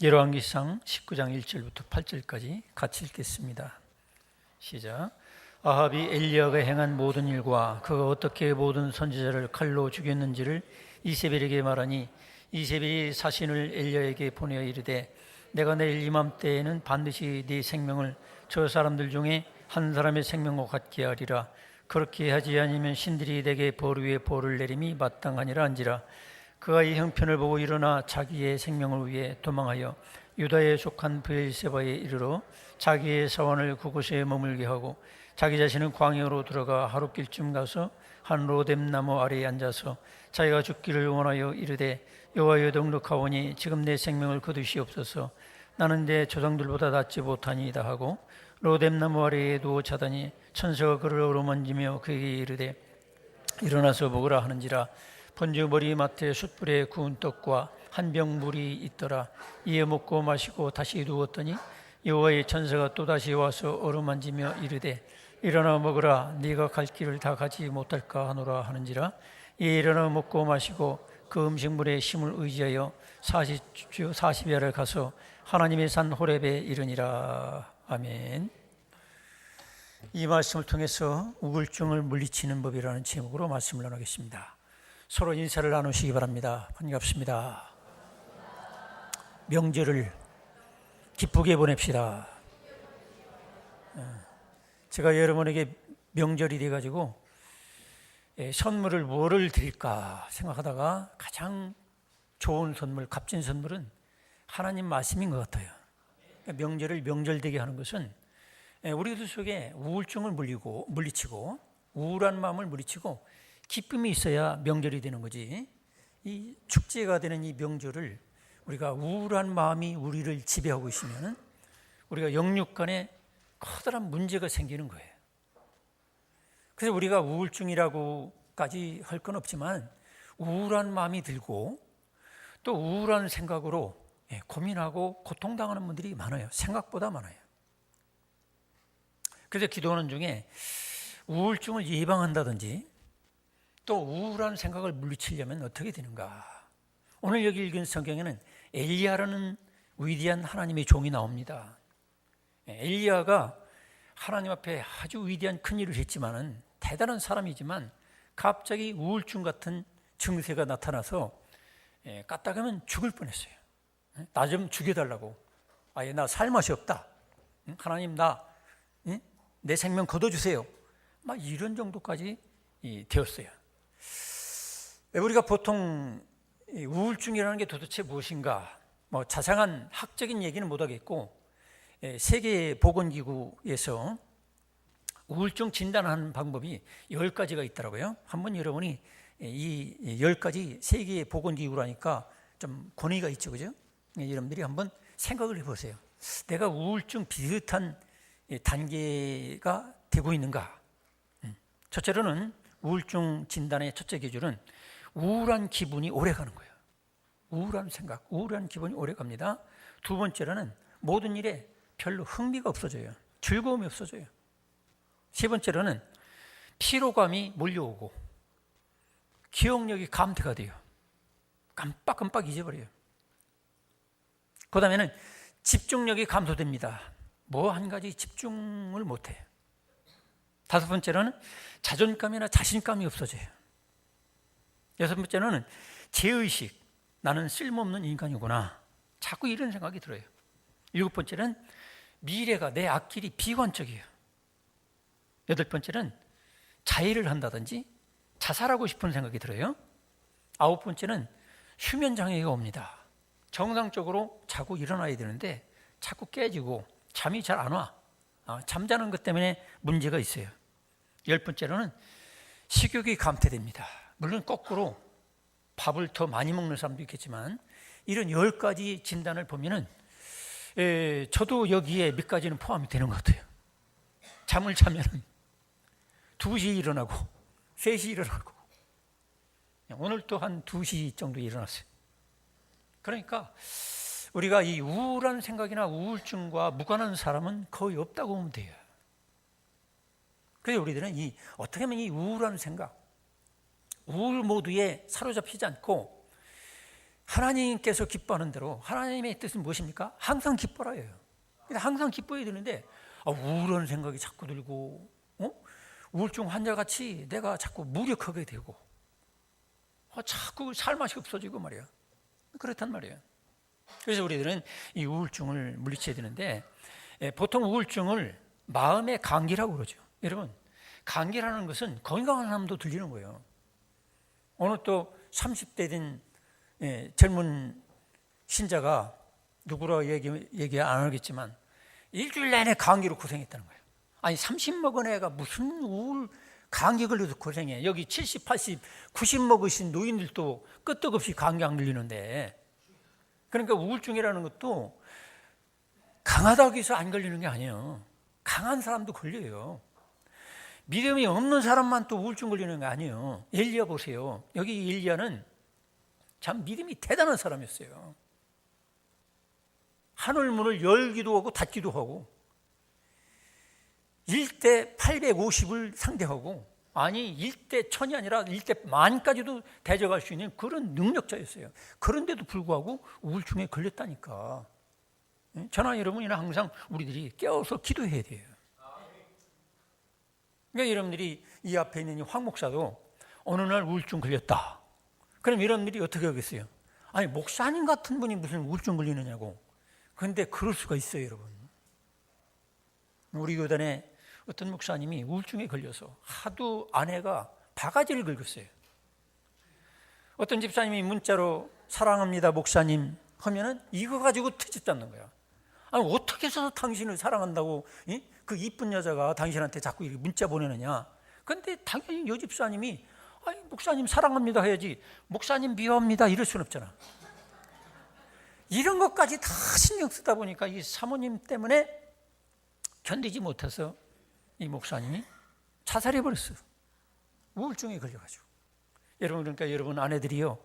열왕기상 19장 1절부터 8절까지 같이 읽겠습니다. 시작. 아합이 엘리야가 행한 모든 일과 그가 어떻게 모든 선지자를 칼로 죽였는지를 이세벨에게 말하니 이세벨이 사신을 엘리야에게 보내어 이르되 내가 내일 이맘때에는 반드시 네 생명을 저 사람들 중에 한 사람의 생명과 같게 하리라. 그렇게 하지 않으면 신들이 내게 벌 위에 벌을 내림이 마땅하니라 한지라. 그가 이 형편을 보고 일어나 자기의 생명을 위해 도망하여 유다에 속한 브엘세바에 이르러 자기의 사원을 그곳에 머물게 하고 자기 자신은 광야로 들어가 하룻길쯤 가서 한 로뎀 나무 아래에 앉아서 자기가 죽기를 원하여 이르되 여호와여 넉넉하오니 지금 내 생명을 거두시옵소서. 나는 내 조상들보다 낫지 못하니이다 하고 로뎀 나무 아래에 누워 자더니 천사가 그를 어루만지며 그에게 이르되 일어나서 먹으라 하는지라. 번주 머리맡에 숯불에 구운 떡과 한 병 물이 있더라. 이에 먹고 마시고 다시 누웠더니 여호와의 천사가 또다시 와서 어루만지며 이르되 일어나 먹으라. 네가 갈 길을 다 가지 못할까 하노라 하는지라. 이에 일어나 먹고 마시고 그 음식물의 힘을 의지하여 40여를 가서 하나님의 산 호렙에 이르니라. 아멘. 이 말씀을 통해서 우울증을 물리치는 법이라는 제목으로 말씀을 나누겠습니다. 서로 인사를 나누시기 바랍니다. 반갑습니다. 명절을 기쁘게 보냅시다. 제가 여러분에게 명절이 돼가지고 선물을 뭐를 드릴까 생각하다가 가장 좋은 선물, 값진 선물은 하나님 말씀인 것 같아요. 명절을 명절되게 하는 것은 우리들 속에 우울증을 물리치고 우울한 마음을 물리치고 기쁨이 있어야 명절이 되는 거지. 이 축제가 되는 이 명절을 우리가 우울한 마음이 우리를 지배하고 있으면 우리가 영육 간에 커다란 문제가 생기는 거예요. 그래서 우리가 우울증이라고까지 할 건 없지만 우울한 마음이 들고 또 우울한 생각으로 고민하고 고통당하는 분들이 많아요. 생각보다 많아요. 그래서 기도하는 중에 우울증을 예방한다든지 또 우울한 생각을 물리치려면 어떻게 되는가? 오늘 여기 읽은 성경에는 엘리야라는 위대한 하나님의 종이 나옵니다. 엘리야가 하나님 앞에 아주 위대한 큰 일을 했지만은 대단한 사람이지만 갑자기 우울증 같은 증세가 나타나서 까딱하면 죽을 뻔했어요. 나 좀 죽여달라고. 아예 나 살 맛이 없다. 하나님 내 생명 거둬주세요. 막 이런 정도까지 되었어요. 우리가 보통 우울증이라는 게 도대체 무엇인가? 자세한 학적인 얘기는 못하겠고 세계보건기구에서 우울증 진단하는 방법이 10가지가 있더라고요. 한번 여러분이 이 10가지 세계보건기구라니까 좀 권위가 있죠, 그죠? 여러분들이 한번 생각을 해보세요. 내가 우울증 비슷한 단계가 되고 있는가? 첫째로는 우울증 진단의 첫째 기준은 우울한 기분이 오래 가는 거예요. 우울한 생각, 우울한 기분이 오래 갑니다. 두 번째로는 모든 일에 별로 흥미가 없어져요. 즐거움이 없어져요. 세 번째로는 피로감이 몰려오고 기억력이 감퇴가 돼요. 깜빡깜빡 잊어버려요. 그 다음에는 집중력이 감소됩니다. 뭐 한 가지 집중을 못해요. 다섯 번째로는 자존감이나 자신감이 없어져요. 여섯 번째로는 죄의식, 나는 쓸모없는 인간이구나. 자꾸 이런 생각이 들어요. 일곱 번째는 미래가 내 앞길이 비관적이에요. 여덟 번째는 자해를 한다든지 자살하고 싶은 생각이 들어요. 아홉 번째는 수면 장애가 옵니다. 정상적으로 자고 일어나야 되는데 자꾸 깨지고 잠이 잘 안 와. 잠자는 것 때문에 문제가 있어요. 열 번째로는 식욕이 감퇴됩니다. 물론 거꾸로 밥을 더 많이 먹는 사람도 있겠지만 이런 10가지 진단을 보면은 저도 여기에 몇 가지는 포함이 되는 것 같아요. 잠을 자면은 2시에 일어나고 3시에 일어나고 오늘 또 한 2시 정도 일어났어요. 그러니까 우리가 이 우울한 생각이나 우울증과 무관한 사람은 거의 없다고 보면 돼요. 그래서 우리들은 어떻게 하면 이 우울한 생각, 우울 모드에 사로잡히지 않고 하나님께서 기뻐하는 대로 하나님의 뜻은 무엇입니까? 항상 기뻐라예요. 항상 기뻐해야 되는데 우울한 생각이 자꾸 들고 우울증 환자같이 내가 자꾸 무력하게 되고 자꾸 살맛이 없어지고 말이야. 그렇단 말이에요. 그래서 우리들은 이 우울증을 물리쳐야 되는데 보통 우울증을 마음의 감기라고 그러죠. 여러분, 감기라는 것은 건강한 사람도 들리는 거예요. 오늘 또 30대 된 젊은 신자가 누구라 얘기 안 하겠지만 일주일 내내 감기로 고생했다는 거예요. 아니 30 먹은 애가 무슨 우울 감기 걸려도 고생해. 여기 70, 80, 90 먹으신 노인들도 끄떡없이 감기 안 걸리는데, 그러니까 우울증이라는 것도 강하다고 해서 안 걸리는 게 아니에요. 강한 사람도 걸려요. 믿음이 없는 사람만 또 우울증 걸리는 게 아니에요. 엘리야 보세요. 여기 엘리야는 참 믿음이 대단한 사람이었어요. 하늘 문을 열기도 하고 닫기도 하고 일대 850을 상대하고, 아니 일대 1000이 아니라 일대 10,000까지도 대적할 수 있는 그런 능력자였어요. 그런데도 불구하고 우울증에 걸렸다니까. 저나 여러분이나 항상 우리들이 깨어서 기도해야 돼요. 그러니까 여러분들이 이 앞에 있는 황 목사도 어느 날 우울증 걸렸다. 그럼 여러분들이 어떻게 하겠어요? 아니 목사님 같은 분이 무슨 우울증 걸리느냐고. 그런데 그럴 수가 있어요, 여러분. 우리 교단에 어떤 목사님이 우울증에 걸려서 하도 아내가 바가지를 긁었어요. 어떤 집사님이 문자로 사랑합니다 목사님 하면은 이거 가지고 터졌다는 거야. 아니 어떻게 해서 당신을 사랑한다고 그 이쁜 여자가 당신한테 자꾸 이렇게 문자 보내느냐. 그런데 당연히 여 집사님이 아니 목사님 사랑합니다 해야지 목사님 미워합니다 이럴 수는 없잖아. 이런 것까지 다 신경 쓰다 보니까 이 사모님 때문에 견디지 못해서 이 목사님이 자살해버렸어요. 우울증에 걸려가지고. 여러분, 그러니까 여러분 아내들이요,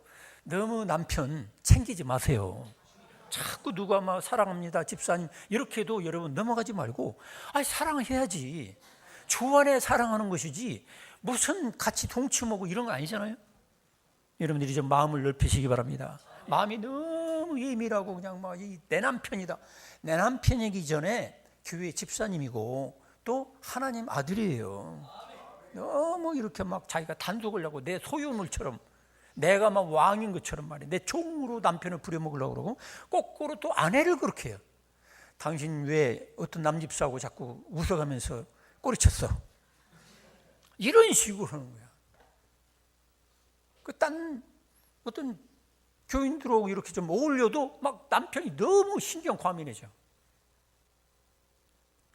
너무 남편 챙기지 마세요. 자꾸 누가 막 사랑합니다 집사님 이렇게 해도 여러분 넘어가지 말고, 아니 사랑해야지. 좋아해 사랑하는 것이지 무슨 같이 동침하고 이런 거 아니잖아요. 여러분들이 좀 마음을 넓히시기 바랍니다. 마음이 너무 예민하고 그냥 막 내 남편이다. 내 남편이기 전에 교회 집사님이고 또 하나님 아들이에요. 너무 이렇게 막 자기가 단속을 하고 내 소유물처럼 내가 막 왕인 것처럼 말이에요. 내 종으로 남편을 부려먹으려고 그러고 거꾸로 또 아내를 그렇게 해요. 당신 왜 어떤 남집사하고 자꾸 웃어가면서 꼬리쳤어? 이런 식으로 하는 거야. 그 딴 어떤 교인들하고 이렇게 좀 어울려도 막 남편이 너무 신경 과민해져.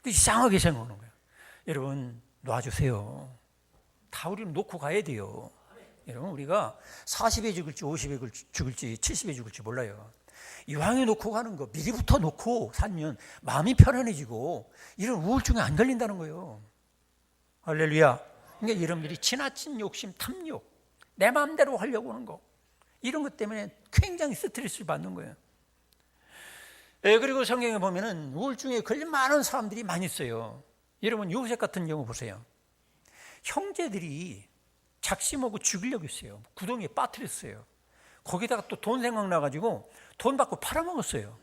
이상하게 생각하는 거예요. 여러분 놔주세요. 다 우리는 놓고 가야 돼요. 여러분 우리가 40에 죽을지 50에 죽을지 70에 죽을지 몰라요. 이왕에 놓고 가는 거 미리부터 놓고 살면 마음이 편안해지고 이런 우울증에 안 걸린다는 거예요. 할렐루야. 그러니까 여러분들이 지나친 욕심, 탐욕, 내 마음대로 하려고 하는 거 이런 것 때문에 굉장히 스트레스를 받는 거예요. 그리고 성경에 보면은 우울증에 걸린 많은 사람들이 많이 있어요. 여러분 요셉 같은 경우 보세요. 형제들이 작심하고 죽이려고 했어요. 구덩이에 빠뜨렸어요. 거기다가 또 돈 생각나가지고 돈 받고 팔아먹었어요.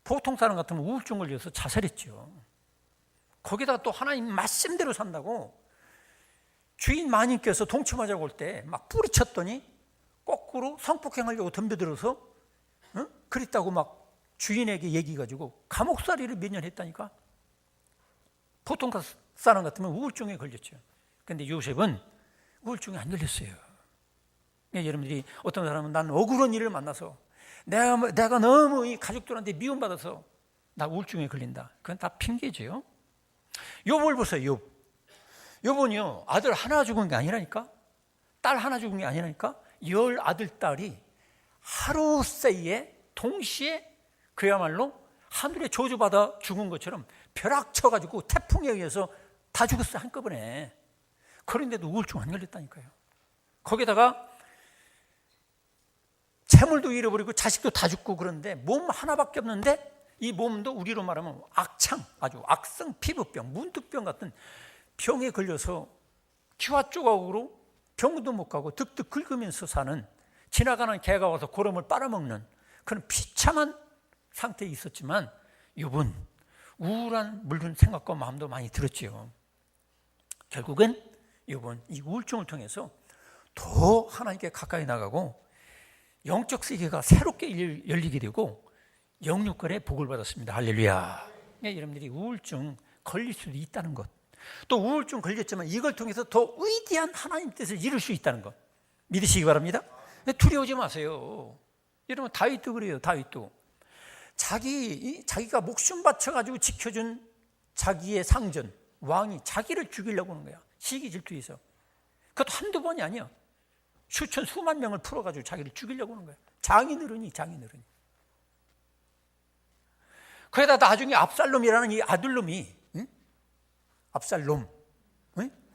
보통 사람 같으면 우울증 걸려서 자살했죠. 거기다가 또 하나님 말씀대로 산다고 주인 마님께서 동침하자고 할 때 막 뿌리쳤더니 거꾸로 성폭행하려고 덤벼들어서 그랬다고 막 주인에게 얘기해가지고 감옥살이를 몇 년 했다니까. 보통 사람 같으면 우울증에 걸렸죠. 그런데 요셉은 우울증에 안 걸렸어요. 여러분들이 어떤 사람은 난 억울한 일을 만나서 내가 너무 이 가족들한테 미움받아서 나 우울증에 걸린다. 그건 다 핑계죠. 욥을 보세요. 욥은요 아들 하나 죽은 게 아니라니까. 딸 하나 죽은 게 아니라니까. 10 아들 딸이 하루 새에 동시에 그야말로 하늘에 저주받아 죽은 것처럼 벼락쳐가지고 태풍에 의해서 다 죽었어요 한꺼번에. 그런데도 우울증 안 걸렸다니까요. 거기다가 재물도 잃어버리고 자식도 다 죽고 그런데 몸 하나밖에 없는데 이 몸도 우리로 말하면 악창, 아주 악성 피부병, 문득병 같은 병에 걸려서 기와 조각으로 병도 못 가고 득득 긁으면서 사는 지나가는 개가 와서 고름을 빨아먹는 그런 비참한 상태에 있었지만 욥은 우울한 물든 생각과 마음도 많이 들었지요. 결국엔 욥은 이 우울증을 통해서 더 하나님께 가까이 나가고 영적 세계가 새롭게 열리게 되고 영육간의 복을 받았습니다. 할렐루야. 여러분들이 우울증 걸릴 수도 있다는 것, 또 우울증 걸렸지만 이걸 통해서 더 위대한 하나님 뜻을 이룰 수 있다는 것 믿으시기 바랍니다. 두려워하지 마세요. 여러분 다윗도 그래요. 다윗도 자기가 목숨 바쳐가지고 지켜준 자기의 상전 왕이 자기를 죽이려고 하는 거야. 시기 질투에서. 그것도 한두 번이 아니야. 수천 수만 명을 풀어가지고 자기를 죽이려고 하는 거야. 장인어른이. 그러다 나중에 압살롬이라는 이 아들놈이,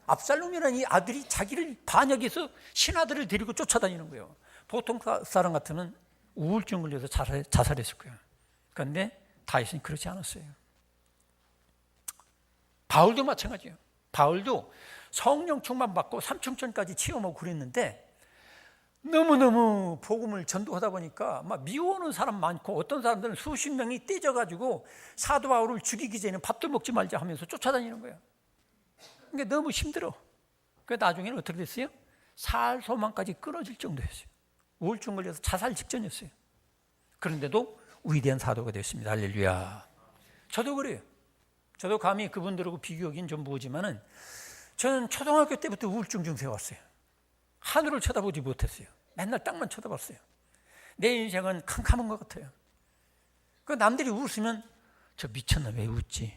압살롬이라는 이 아들이 자기를 반역해서 신하들을 데리고 쫓아다니는 거예요. 보통 사람 같으면 우울증 걸려서 자살했을 거예요. 그런데 다윗은 그렇지 않았어요. 바울도 마찬가지예요. 바울도 성령 충만 받고 삼층천까지 체험하고 그랬는데 너무너무 복음을 전도하다 보니까 막 미워하는 사람 많고 어떤 사람들은 수십 명이 떼져가지고 사도 바울을 죽이기 전에 밥도 먹지 말자 하면서 쫓아다니는 거예요. 그러니까 너무 힘들어. 그래서 나중에는 어떻게 됐어요? 살 소망까지 끊어질 정도였어요. 우울증 걸려서 자살 직전이었어요. 그런데도 위대한 사도가 됐습니다. 할렐루야. 저도 그래요. 저도 감히 그분들하고 비교하기는 좀 뭐지만은 저는 초등학교 때부터 우울증 증세가 왔어요. 하늘을 쳐다보지 못했어요. 맨날 땅만 쳐다봤어요. 내 인생은 캄캄한 것 같아요. 그 남들이 웃으면 저 미쳤나 왜 웃지?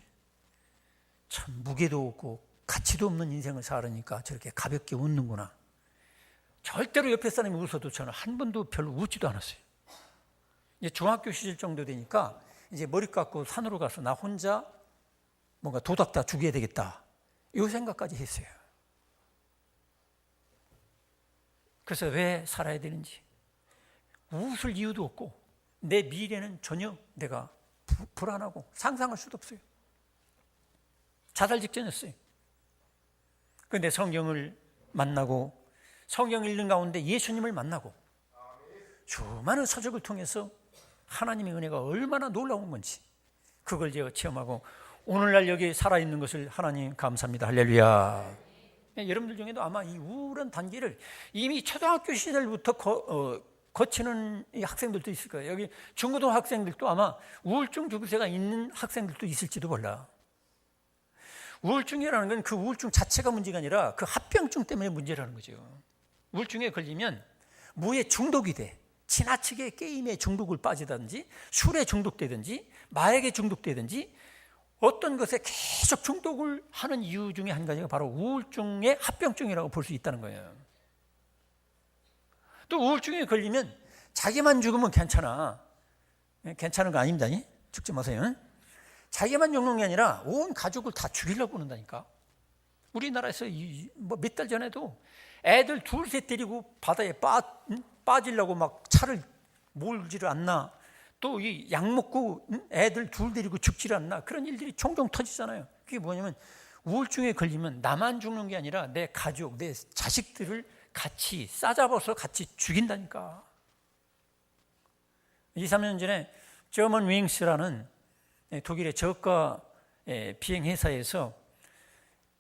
참 무게도 없고 가치도 없는 인생을 살으니까 저렇게 가볍게 웃는구나. 절대로 옆에 사람이 웃어도 저는 한 번도 별로 웃지도 않았어요. 이제 중학교 시절 정도 되니까 이제 머리 깎고 산으로 가서 나 혼자 뭔가 도닥다 죽여야 되겠다. 이 생각까지 했어요. 그래서 왜 살아야 되는지 웃을 이유도 없고 내 미래는 전혀 내가 불안하고 상상할 수도 없어요. 자살 직전이었어요. 그런데 성경을 만나고 성경 읽는 가운데 예수님을 만나고 수많은 서적을 통해서 하나님의 은혜가 얼마나 놀라운 건지 그걸 제가 체험하고 오늘날 여기 살아있는 것을 하나님 감사합니다. 할렐루야. 여러분들 중에도 아마 이 우울한 단계를 이미 초등학교 시절부터 거치는 학생들도 있을 거예요. 여기 중고등 학생들도 아마 우울증 증세가 있는 학생들도 있을지도 몰라. 우울증이라는 건 그 우울증 자체가 문제가 아니라 그 합병증 때문에 문제라는 거죠. 우울증에 걸리면 뭐에 중독이 돼. 지나치게 게임에 중독을 빠지든지 술에 중독되든지 마약에 중독되든지 어떤 것에 계속 중독을 하는 이유 중에 한 가지가 바로 우울증의 합병증이라고 볼 수 있다는 거예요. 또 우울증에 걸리면 자기만 죽으면 괜찮아. 괜찮은 거 아닙니다. 죽지 마세요. 자기만 죽는 게 아니라 온 가족을 다 죽이려고 한다니까. 우리나라에서 몇 달 전에도 애들 둘 셋 데리고 바다에 빠지려고 막 차를 몰지를 않나. 또 이 약 먹고 애들 둘 데리고 죽지를 않나. 그런 일들이 종종 터지잖아요. 그게 뭐냐면 우울증에 걸리면 나만 죽는 게 아니라 내 가족, 내 자식들을 같이 싸잡아서 같이 죽인다니까. 2, 3년 전에 저먼 윙스라는 독일의 저가 비행 회사에서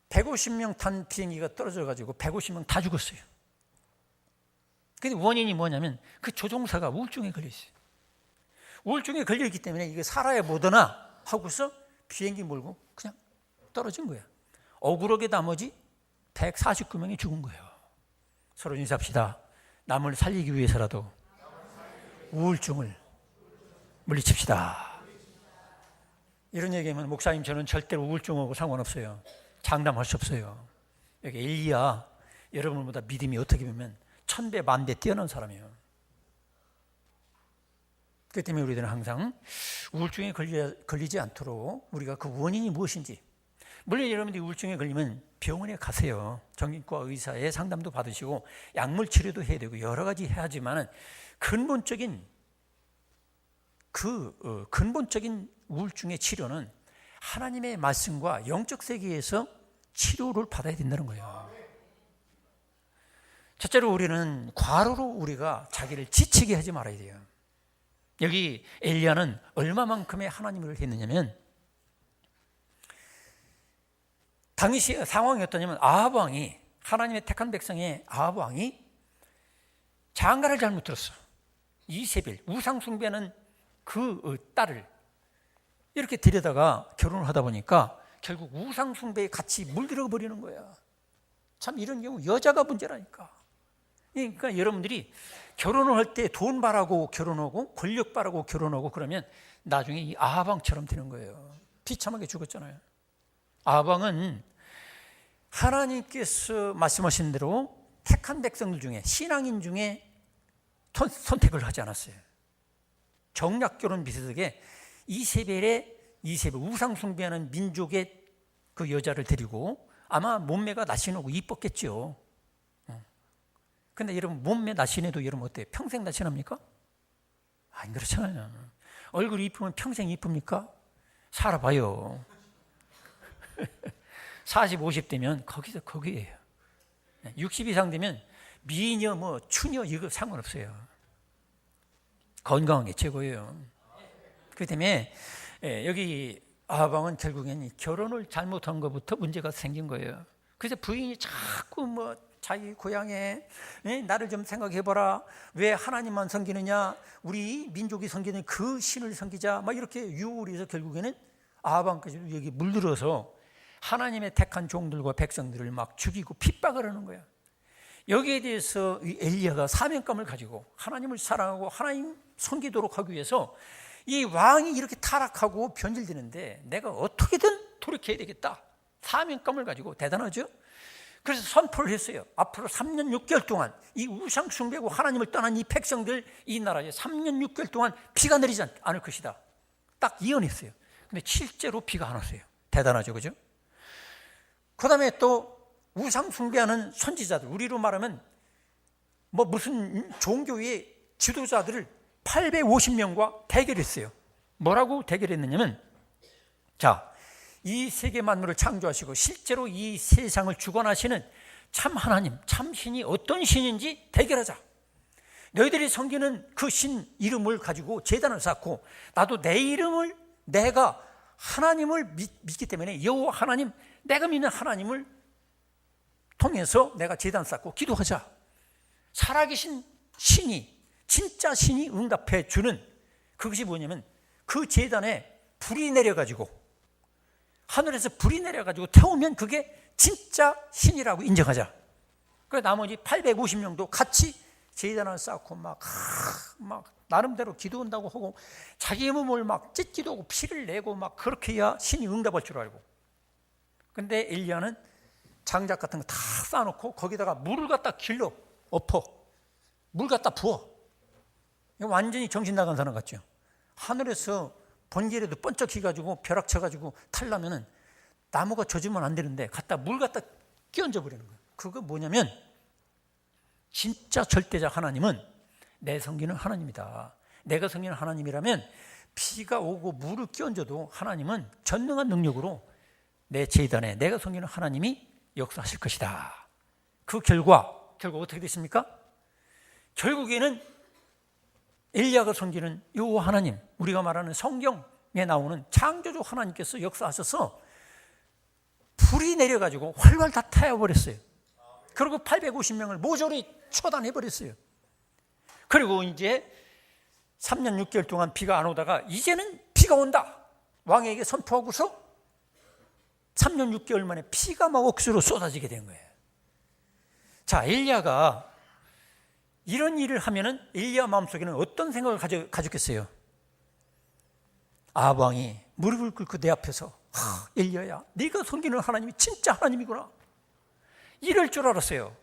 150명 탄 비행기가 떨어져가지고 150명 다 죽었어요. 근데 원인이 뭐냐면 그 조종사가 우울증에 걸려있어요. 우울증에 걸려있기 때문에 이거 살아야 뭐더나 하고서 비행기 몰고 그냥 떨어진 거예요. 억울하게 나머지 149명이 죽은 거예요. 서로 인사합시다. 남을 살리기 위해서라도 우울증을 물리칩시다. 이런 얘기하면 목사님 저는 절대로 우울증하고 상관없어요. 장담할 수 없어요. 여기 엘리야 여러분보다 믿음이 어떻게 보면 1000배 만배 뛰어난 사람이에요. 그렇기 때문에 우리들은 항상 우울증에 걸리지 않도록 우리가 그 원인이 무엇인지, 물론 여러분들이 우울증에 걸리면 병원에 가세요. 정신과 의사의 상담도 받으시고 약물 치료도 해야 되고 여러 가지 해야지만 근본적인 우울증의 치료는 하나님의 말씀과 영적 세계에서 치료를 받아야 된다는 거예요. 첫째로 우리는 과로로 우리가 자기를 지치게 하지 말아야 돼요. 여기 엘리야는 얼마만큼의 하나님을 했느냐면, 당시 상황이 어떠냐면 아합 왕이, 하나님의 택한 백성의 아합 왕이 장가를 잘못 들었어. 이세벨, 우상 숭배하는 그 딸을 이렇게 데려다가 결혼을 하다 보니까 결국 우상 숭배에 같이 물들어 버리는 거야. 참 이런 경우 여자가 문제라니까. 그러니까 여러분들이 결혼을 할 때 돈 바라고 결혼하고 권력 바라고 결혼하고 그러면 나중에 이 아합 왕처럼 되는 거예요. 비참하게 죽었잖아요. 아합 왕은 하나님께서 말씀하신 대로 택한 백성들 중에, 신앙인 중에 선택을 하지 않았어요. 정략결혼 비슷하게 이세벨 우상 숭배하는 민족의 그 여자를 데리고, 아마 몸매가 날씬하고 이뻤겠죠. 근데 여러분, 몸매 날씬해도 여러분 어때요? 평생 날씬합니까? 아니, 그렇잖아요. 얼굴이 이쁘면 평생 이쁩니까? 살아봐요. 40, 50 되면 거기서 거기에요. 60 이상 되면 미녀, 추녀 이거 상관없어요. 건강한 게 최고예요. 그렇기 때문에 여기 아합 왕은 결국엔 결혼을 잘못한 것부터 문제가 생긴 거예요. 그래서 부인이 자꾸 자기 고향에 나를 좀 생각해봐라. 왜 하나님만 섬기느냐? 우리 민족이 섬기는 그 신을 섬기자. 막 이렇게 유혹을 해서 결국에는 아합 왕까지도 여기 물들어서 하나님의 택한 종들과 백성들을 막 죽이고 핍박을 하는 거야. 여기에 대해서 이 엘리야가 사명감을 가지고 하나님을 사랑하고 하나님 섬기도록 하기 위해서 이 왕이 이렇게 타락하고 변질되는데 내가 어떻게든 돌이켜야 되겠다. 사명감을 가지고, 대단하죠? 그래서 선포를 했어요. 앞으로 3년 6개월 동안 이 우상 숭배하고 하나님을 떠난 이 백성들, 이 나라에 3년 6개월 동안 비가 내리지 않을 것이다. 딱 예언했어요. 근데 실제로 비가 안 왔어요. 대단하죠, 그죠? 그 다음에 또 우상 숭배하는 선지자들, 우리로 말하면 무슨 종교의 지도자들을 850명과 대결했어요. 뭐라고 대결했느냐면, 자, 이 세계 만물을 창조하시고 실제로 이 세상을 주관하시는 참 하나님, 참 신이 어떤 신인지 대결하자. 너희들이 섬기는 그 신 이름을 가지고 제단을 쌓고, 나도 내 이름을, 내가 하나님을 믿기 때문에 여호와 하나님, 내가 믿는 하나님을 통해서 내가 제단 쌓고 기도하자. 살아계신 신이, 진짜 신이 응답해 주는, 그것이 뭐냐면 그 제단에 불이 내려가지고, 하늘에서 불이 내려가지고 태우면 그게 진짜 신이라고 인정하자. 그래서 나머지 850명도 같이 제단을 쌓고 막 나름대로 기도한다고 하고 자기 몸을 막 찢기도 하고 피를 내고 막 그렇게 해야 신이 응답할 줄 알고. 근데 엘리야는 장작 같은 거 다 쌓아놓고 거기다가 물을 갖다 길러 엎어, 물 갖다 부어. 이거 완전히 정신 나간 사람 같죠. 하늘에서 번개라도 번쩍 해가지고 벼락 쳐가지고 탈라면은 나무가 젖으면 안 되는데 갖다 물 갖다 끼얹어 버리는 거예요. 그거 뭐냐면 진짜 절대자 하나님은 내 섬기는 하나님이다. 내가 섬기는 하나님이라면 비가 오고 물을 끼얹어도 하나님은 전능한 능력으로 내 제단에 내가 섬기는 하나님이 역사하실 것이다. 그 결과 어떻게 됐습니까? 결국에는 엘리야가 섬기는 여호와 하나님, 우리가 말하는 성경에 나오는 창조주 하나님께서 역사하셔서 불이 내려가지고 활활 다 타버렸어요. 그리고 850명을 모조리 처단해버렸어요. 그리고 이제 3년 6개월 동안 비가 안 오다가 이제는 비가 온다. 왕에게 선포하고서 3년 6개월 만에 피가 막 억수로 쏟아지게 된 거예요. 자, 엘리야가 이런 일을 하면은 엘리야 마음속에는 어떤 생각을 가졌겠어요? 아합 왕이 무릎을 꿇고 내 앞에서 엘리야야, 네가 섬기는 하나님이 진짜 하나님이구나, 이럴 줄 알았어요.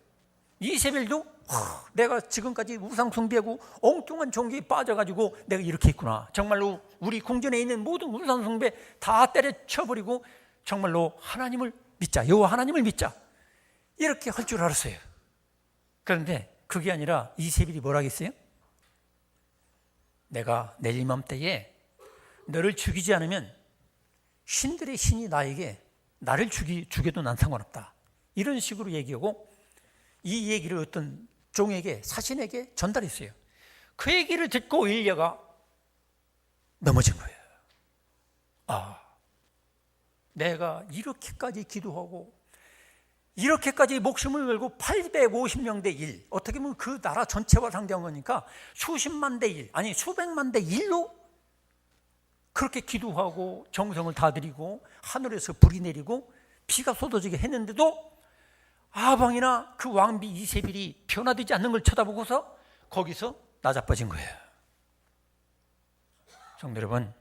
이세벨도 내가 지금까지 우상 숭배하고 엉뚱한 종교에 빠져가지고 내가 이렇게 했구나, 정말로 우리 궁전에 있는 모든 우상 숭배 다 때려쳐버리고 정말로 하나님을 믿자, 여호와 하나님을 믿자, 이렇게 할 줄 알았어요. 그런데 그게 아니라 이세벨이 뭐라 했어요? 내가 내일 이맘때에 너를 죽이지 않으면 신들의 신이 나를 죽여도 난 상관없다, 이런 식으로 얘기하고, 이 얘기를 어떤 종에게, 사신에게 전달했어요. 그 얘기를 듣고 엘리야가 넘어진 거예요. 아, 내가 이렇게까지 기도하고 이렇게까지 목숨을 걸고 850명 대 1, 어떻게 보면 그 나라 전체와 상대한 거니까 수십만 대 1, 아니 수백만 대 1로 그렇게 기도하고 정성을 다 드리고 하늘에서 불이 내리고 비가 쏟아지게 했는데도 아방이나 그 왕비 이세벨이 변화되지 않는 걸 쳐다보고서 거기서 나자빠진 거예요. 성도 여러분,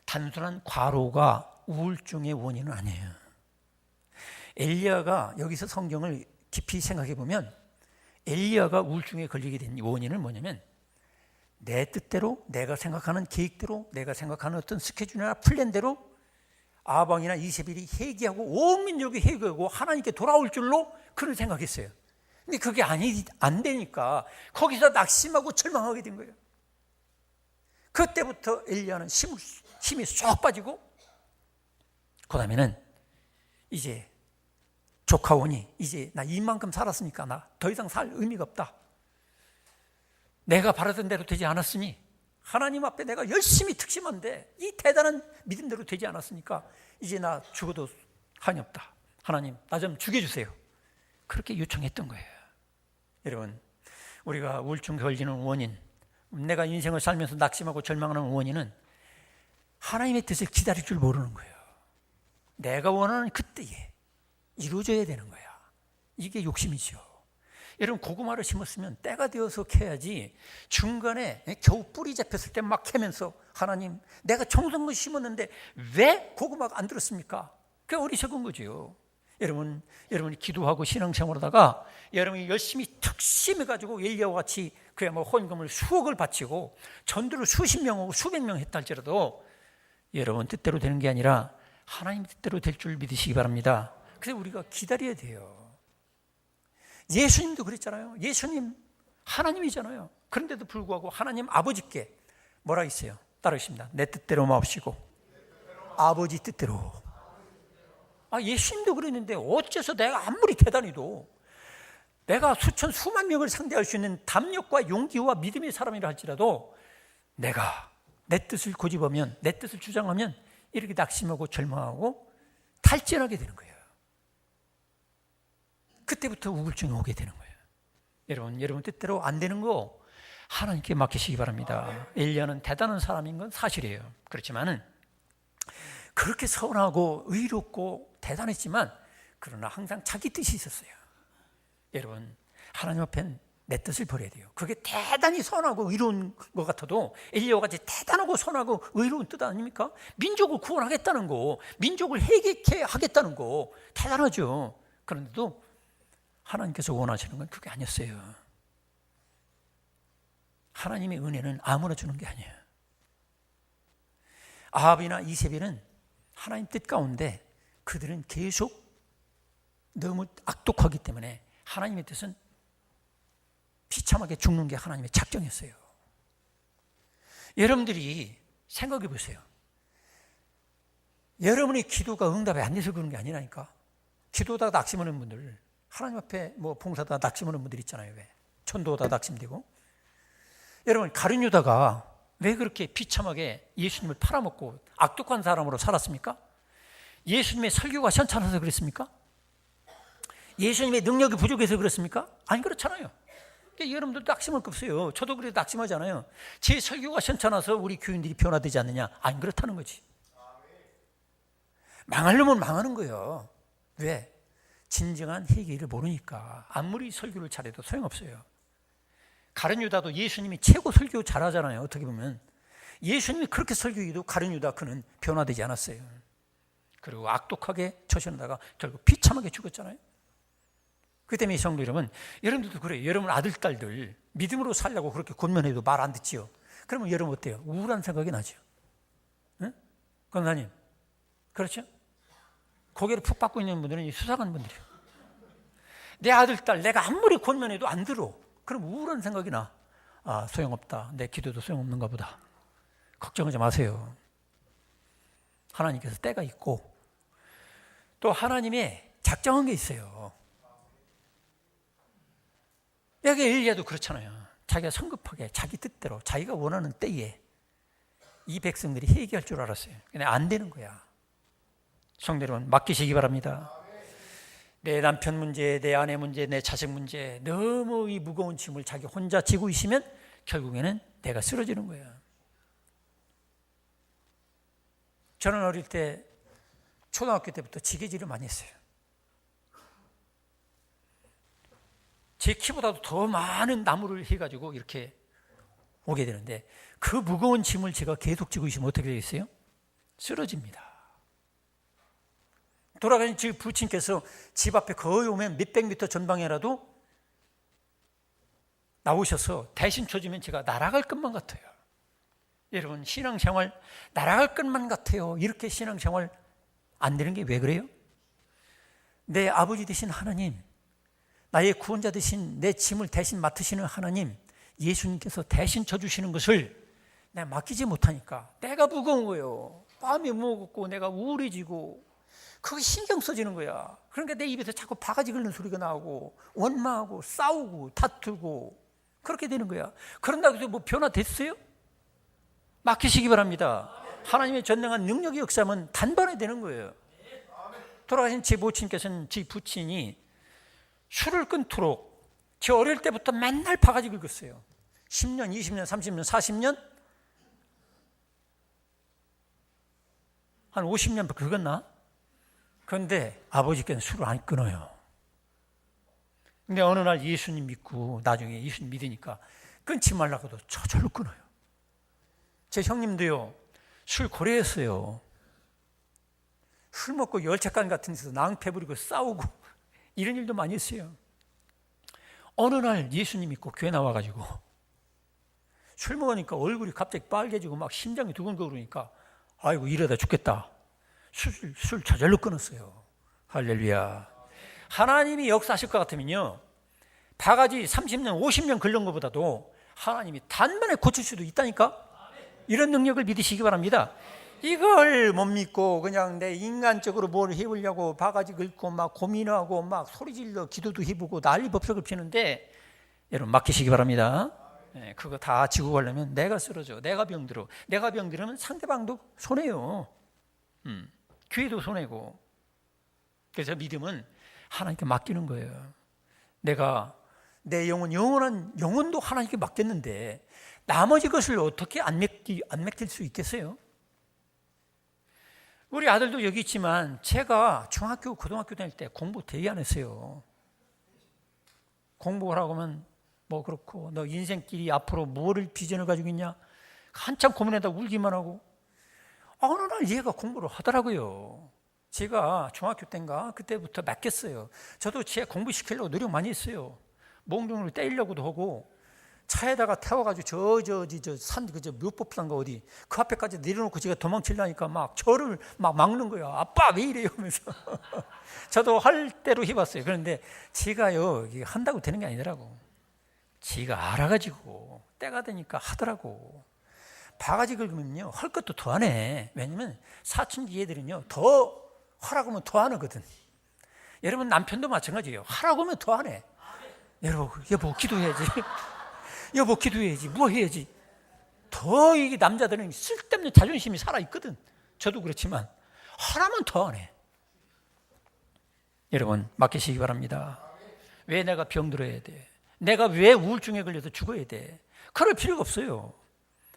단순한 과로가 우울증의 원인은 아니에요. 엘리야가 여기서 성경을 깊이 생각해 보면 엘리야가 우울증에 걸리게 된 원인은 뭐냐면 내 뜻대로, 내가 생각하는 계획대로, 내가 생각하는 어떤 스케줄이나 플랜대로 아방이나 이세벨이 회개하고 온 민족이 회개하고 하나님께 돌아올 줄로 그런 생각했어요. 근데 그게 안 되니까 거기서 낙심하고 절망하게 된 거예요. 그때부터 엘리야는 힘이 쏙 빠지고 그 다음에는 이제 조카오니 이제 나 이만큼 살았으니까 나 더 이상 살 의미가 없다. 내가 바라던 대로 되지 않았으니 하나님 앞에 내가 열심히 특심한데 이 대단한 믿음대로 되지 않았으니까 이제 나 죽어도 한이 없다. 하나님 나 좀 죽여주세요. 그렇게 요청했던 거예요. 여러분, 우리가 우울증 걸리는 원인, 내가 인생을 살면서 낙심하고 절망하는 원인은 하나님의 뜻을 기다릴 줄 모르는 거예요. 내가 원하는 그때에 이루어져야 되는 거야. 이게 욕심이죠. 여러분, 고구마를 심었으면 때가 되어서 캐야지 중간에 겨우 뿌리 잡혔을 때 막 캐면서 하나님 내가 정성을 심었는데 왜 고구마가 안 들었습니까? 그게 어리석은 거죠. 여러분이 기도하고 신앙생활하다가 여러분이 열심히 특심해가지고 엘리야와 같이 그야말로 헌금을 수억을 바치고 전도를 수십 명하고 수백 명 했다 할지라도 여러분 뜻대로 되는 게 아니라 하나님 뜻대로 될 줄 믿으시기 바랍니다. 그래서 우리가 기다려야 돼요. 예수님도 그랬잖아요. 예수님 하나님이잖아요. 그런데도 불구하고 하나님 아버지께 뭐라 했어요? 따르십니다. 내 뜻대로 마옵시고 아버지 뜻대로. 예수님도 그랬는데 어째서 내가 아무리 대단해도 내가 수천 수만 명을 상대할 수 있는 담력과 용기와 믿음의 사람이라 할지라도 내가 내 뜻을 고집하면, 내 뜻을 주장하면 이렇게 낙심하고 절망하고 탈진하게 되는 거예요. 그때부터 우울증이 오게 되는 거예요. 여러분 뜻대로 안 되는 거 하나님께 맡기시기 바랍니다. 엘리야는 대단한 사람인 건 사실이에요. 그렇지만은 그렇게 선하고 의롭고 대단했지만 그러나 항상 자기 뜻이 있었어요. 여러분, 하나님 앞엔 내 뜻을 버려야 돼요. 그게 대단히 선하고 의로운 것 같아도 엘리야와 같이 대단하고 선하고 의로운 뜻 아닙니까? 민족을 구원하겠다는 거, 민족을 회개케 하겠다는 거 대단하죠. 그런데도 하나님께서 원하시는 건 그게 아니었어요. 하나님의 은혜는 아무나 주는 게 아니에요. 아합이나 이세벨은 하나님 뜻 가운데 그들은 계속 너무 악독하기 때문에 하나님의 뜻은 비참하게 죽는 게 하나님의 작정이었어요. 여러분들이 생각해 보세요. 여러분의 기도가 응답이 안 돼서 그런 게 아니라니까. 기도하다가 낙심하는 분들, 하나님 앞에 봉사다 낙심하는 분들 있잖아요. 왜? 전도하다 낙심되고. 여러분, 가룟 유다가 왜 그렇게 비참하게 예수님을 팔아먹고 악독한 사람으로 살았습니까? 예수님의 설교가 현찮아서 그랬습니까? 예수님의 능력이 부족해서 그렇습니까? 아니, 그렇잖아요. 그러니까 여러분들도 낙심할 거 없어요. 저도 그래도 낙심하잖아요. 제 설교가 현찮아서 우리 교인들이 변화되지 않느냐? 아니, 그렇다는 거지. 망하려면 망하는 거예요. 왜? 진정한 회개를 모르니까. 아무리 설교를 잘해도 소용없어요. 가룟 유다도 예수님이 최고 설교 잘하잖아요. 어떻게 보면 예수님이 그렇게 설교해도 가룟 유다 그는 변화되지 않았어요. 그리고 악독하게 처신하다가 결국 비참하게 죽었잖아요. 그 때문에 성도 여러분, 여러분들도 그래요. 여러분 아들 딸들 믿음으로 살려고 그렇게 권면해도 말 안 듣지요. 그러면 여러분 어때요? 우울한 생각이 나죠. 응? 권사님, 그렇죠? 고개를 푹 받고 있는 분들은 수상한 분들이에요. 내 아들 딸 내가 아무리 권면해도 안 들어. 그럼 우울한 생각이 나. 소용없다. 내 기도도 소용없는가 보다. 걱정하지 마세요. 하나님께서 때가 있고 또 하나님의 작정한 게 있어요. 여기 엘리야도 그렇잖아요. 자기가 성급하게 자기 뜻대로 자기가 원하는 때에 이 백성들이 회개할 줄 알았어요. 근데 안 되는 거야. 성도 여러분, 맡기시기 바랍니다. 내 남편 문제, 내 아내 문제, 내 자식 문제, 너무 이 무거운 짐을 자기 혼자 지고 있으면 결국에는 내가 쓰러지는 거야. 저는 어릴 때 초등학교 때부터 지게질을 많이 했어요. 제 키보다도 더 많은 나무를 해가지고 이렇게 오게 되는데 그 무거운 짐을 제가 계속 지고 있으면 어떻게 되겠어요? 쓰러집니다. 돌아가신 집 부친께서 집 앞에 거의 오면 몇백 미터 전방에라도 나오셔서 대신 쳐주면 제가 날아갈 것만 같아요. 여러분, 신앙생활 날아갈 것만 같아요. 이렇게 신앙생활 안 되는 게 왜 그래요? 내 아버지 되신 하나님, 나의 구원자 되신 내 짐을 대신 맡으시는 하나님, 예수님께서 대신 져주시는 것을 내가 맡기지 못하니까 내가 무거운 거예요. 마음이 무겁고 내가 우울해지고 그게 신경 써지는 거야. 그러니까 내 입에서 자꾸 바가지 긁는 소리가 나오고 원망하고 싸우고 다투고 그렇게 되는 거야. 그런다고 해서 뭐 변화됐어요? 맡기시기 바랍니다. 하나님의 전능한 능력의 역사면 단번에 되는 거예요. 돌아가신 제 모친께서는 제 부친이 술을 끊도록 제 어릴 때부터 맨날 바가지 긁었어요. 10년, 20년, 30년, 40년? 한 50년 긁었나? 그런데 아버지께는 술을 안 끊어요. 근데 어느 날 예수님 믿고 나중에 예수님 믿으니까 끊지 말라고도 저절로 끊어요. 제 형님도요, 술 고래했어요. 술 먹고 열차간 같은 데서 낭패 부리고 싸우고 이런 일도 많이 했어요. 어느 날 예수님 믿고 교회 나와가지고 술 먹으니까 얼굴이 갑자기 빨개지고 막 심장이 두근거 그러니까 아이고 이러다 죽겠다. 술 저절로 끊었어요. 할렐루야. 하나님이 역사하실 것 같으면요, 바가지 30년, 50년 긁는 것보다도 하나님이 단번에 고칠 수도 있다니까? 이런 능력을 믿으시기 바랍니다. 이걸 못 믿고 그냥 내 인간적으로 뭘 해보려고 바가지 긁고 막 고민하고 막 소리질러 기도도 해보고 난리 법석을 피우는데 여러분 맡기시기 바랍니다. 네, 그거 다 지고 가려면 내가 쓰러져. 내가 병들어. 내가 병들으면 상대방도 손해요. 교회도 손해고. 그래서 믿음은 하나님께 맡기는 거예요. 내가 내 영혼한 영혼도 하나님께 맡겼는데 나머지 것을 어떻게 안 맡길 수 있겠어요? 우리 아들도 여기 있지만 제가 중학교, 고등학교 다닐 때 공부 되게 안 했어요. 공부를 하고 하면 뭐 그렇고 너 인생길이 앞으로 뭐를 비전을 가지고 있냐? 한참 고민하다 울기만 하고 어느 날 얘가 공부를 하더라고요. 제가 중학교 때인가 그때부터 맡겼어요. 저도 제 공부시키려고 노력 많이 했어요. 몽둥이를 떼려고도 하고 차에다가 태워가지고 산 그저 묘법산가 어디 그 앞에까지 내려놓고 제가 도망치려니까 막 저를 막 막는 거야. 아빠 왜 이래요? 하면서 저도 할 대로 해봤어요. 그런데 제가요 이게 한다고 되는 게 아니더라고. 지가 알아가지고 때가 되니까 하더라고. 바가지 긁으면요 할 것도 더 하네. 왜냐면 사춘기 애들은요 더 하라고 하면 더 하거든. 여러분 남편도 마찬가지예요. 하라고 하면 더 하네. 여보 기도해야지. 여보 기도해야지. 뭐 해야지. 더 이게 남자들은 쓸데없는 자존심이 살아있거든. 저도 그렇지만 하라면 더 하네. 여러분 맡기시기 바랍니다. 왜 내가 병들어야 돼? 내가 왜 우울증에 걸려서 죽어야 돼? 그럴 필요가 없어요.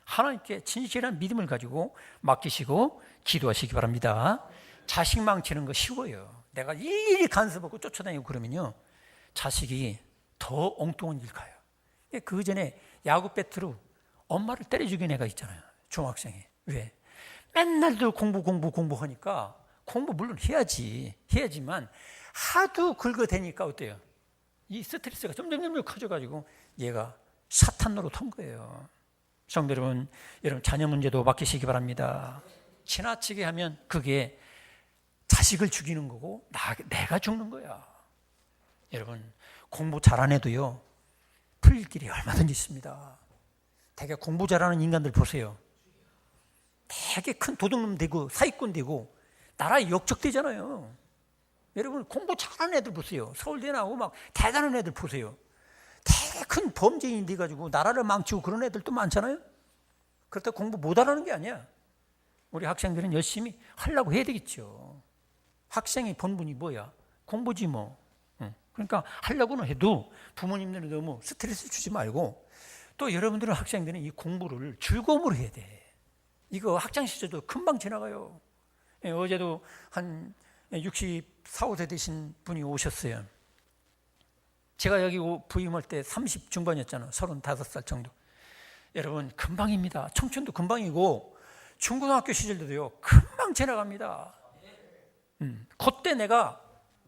하나님께 진실한 믿음을 가지고 맡기시고 기도하시기 바랍니다. 자식 망치는 거 쉬워요. 내가 일일이 간섭하고 쫓아다니고 그러면요 자식이 더 엉뚱한 길 가요. 그 전에 야구 배트로 엄마를 때려 죽인 애가 있잖아요. 중학생이. 왜? 맨날도 공부하니까 공부 물론 해야지만 하도 긁어대니까 어때요? 이 스트레스가 점점 커져가지고 얘가 사탄 노릇한 거예요. 성도 여러분, 자녀 문제도 맡기시기 바랍니다. 지나치게 하면 그게 자식을 죽이는 거고 내가 죽는 거야. 여러분 공부 잘한 애도요 풀릴 길이 얼마든지 있습니다. 되게 공부 잘하는 인간들 보세요. 되게 큰 도둑놈 되고 사기꾼 되고 나라에 역적되잖아요. 여러분 공부 잘하는 애들 보세요. 서울대 나오고 막 대단한 애들 보세요. 되게 큰 범죄인이 돼가지고 나라를 망치고 그런 애들도 많잖아요. 그렇다고 공부 못하라는 게 아니야. 우리 학생들은 열심히 하려고 해야 되겠죠. 학생의 본분이 뭐야? 공부지 뭐. 그러니까 하려고는 해도 부모님들은 너무 스트레스 주지 말고, 또 여러분들은 학생들은 이 공부를 즐거움으로 해야 돼. 이거 학창 시절도 금방 지나가요. 어제도 한 64, 5세 되신 분이 오셨어요. 제가 여기 부임할 때 30 중반이었잖아요. 35살 정도. 여러분 금방입니다. 청춘도 금방이고 중고등학교 시절도요 금방 지나갑니다. 그때 내가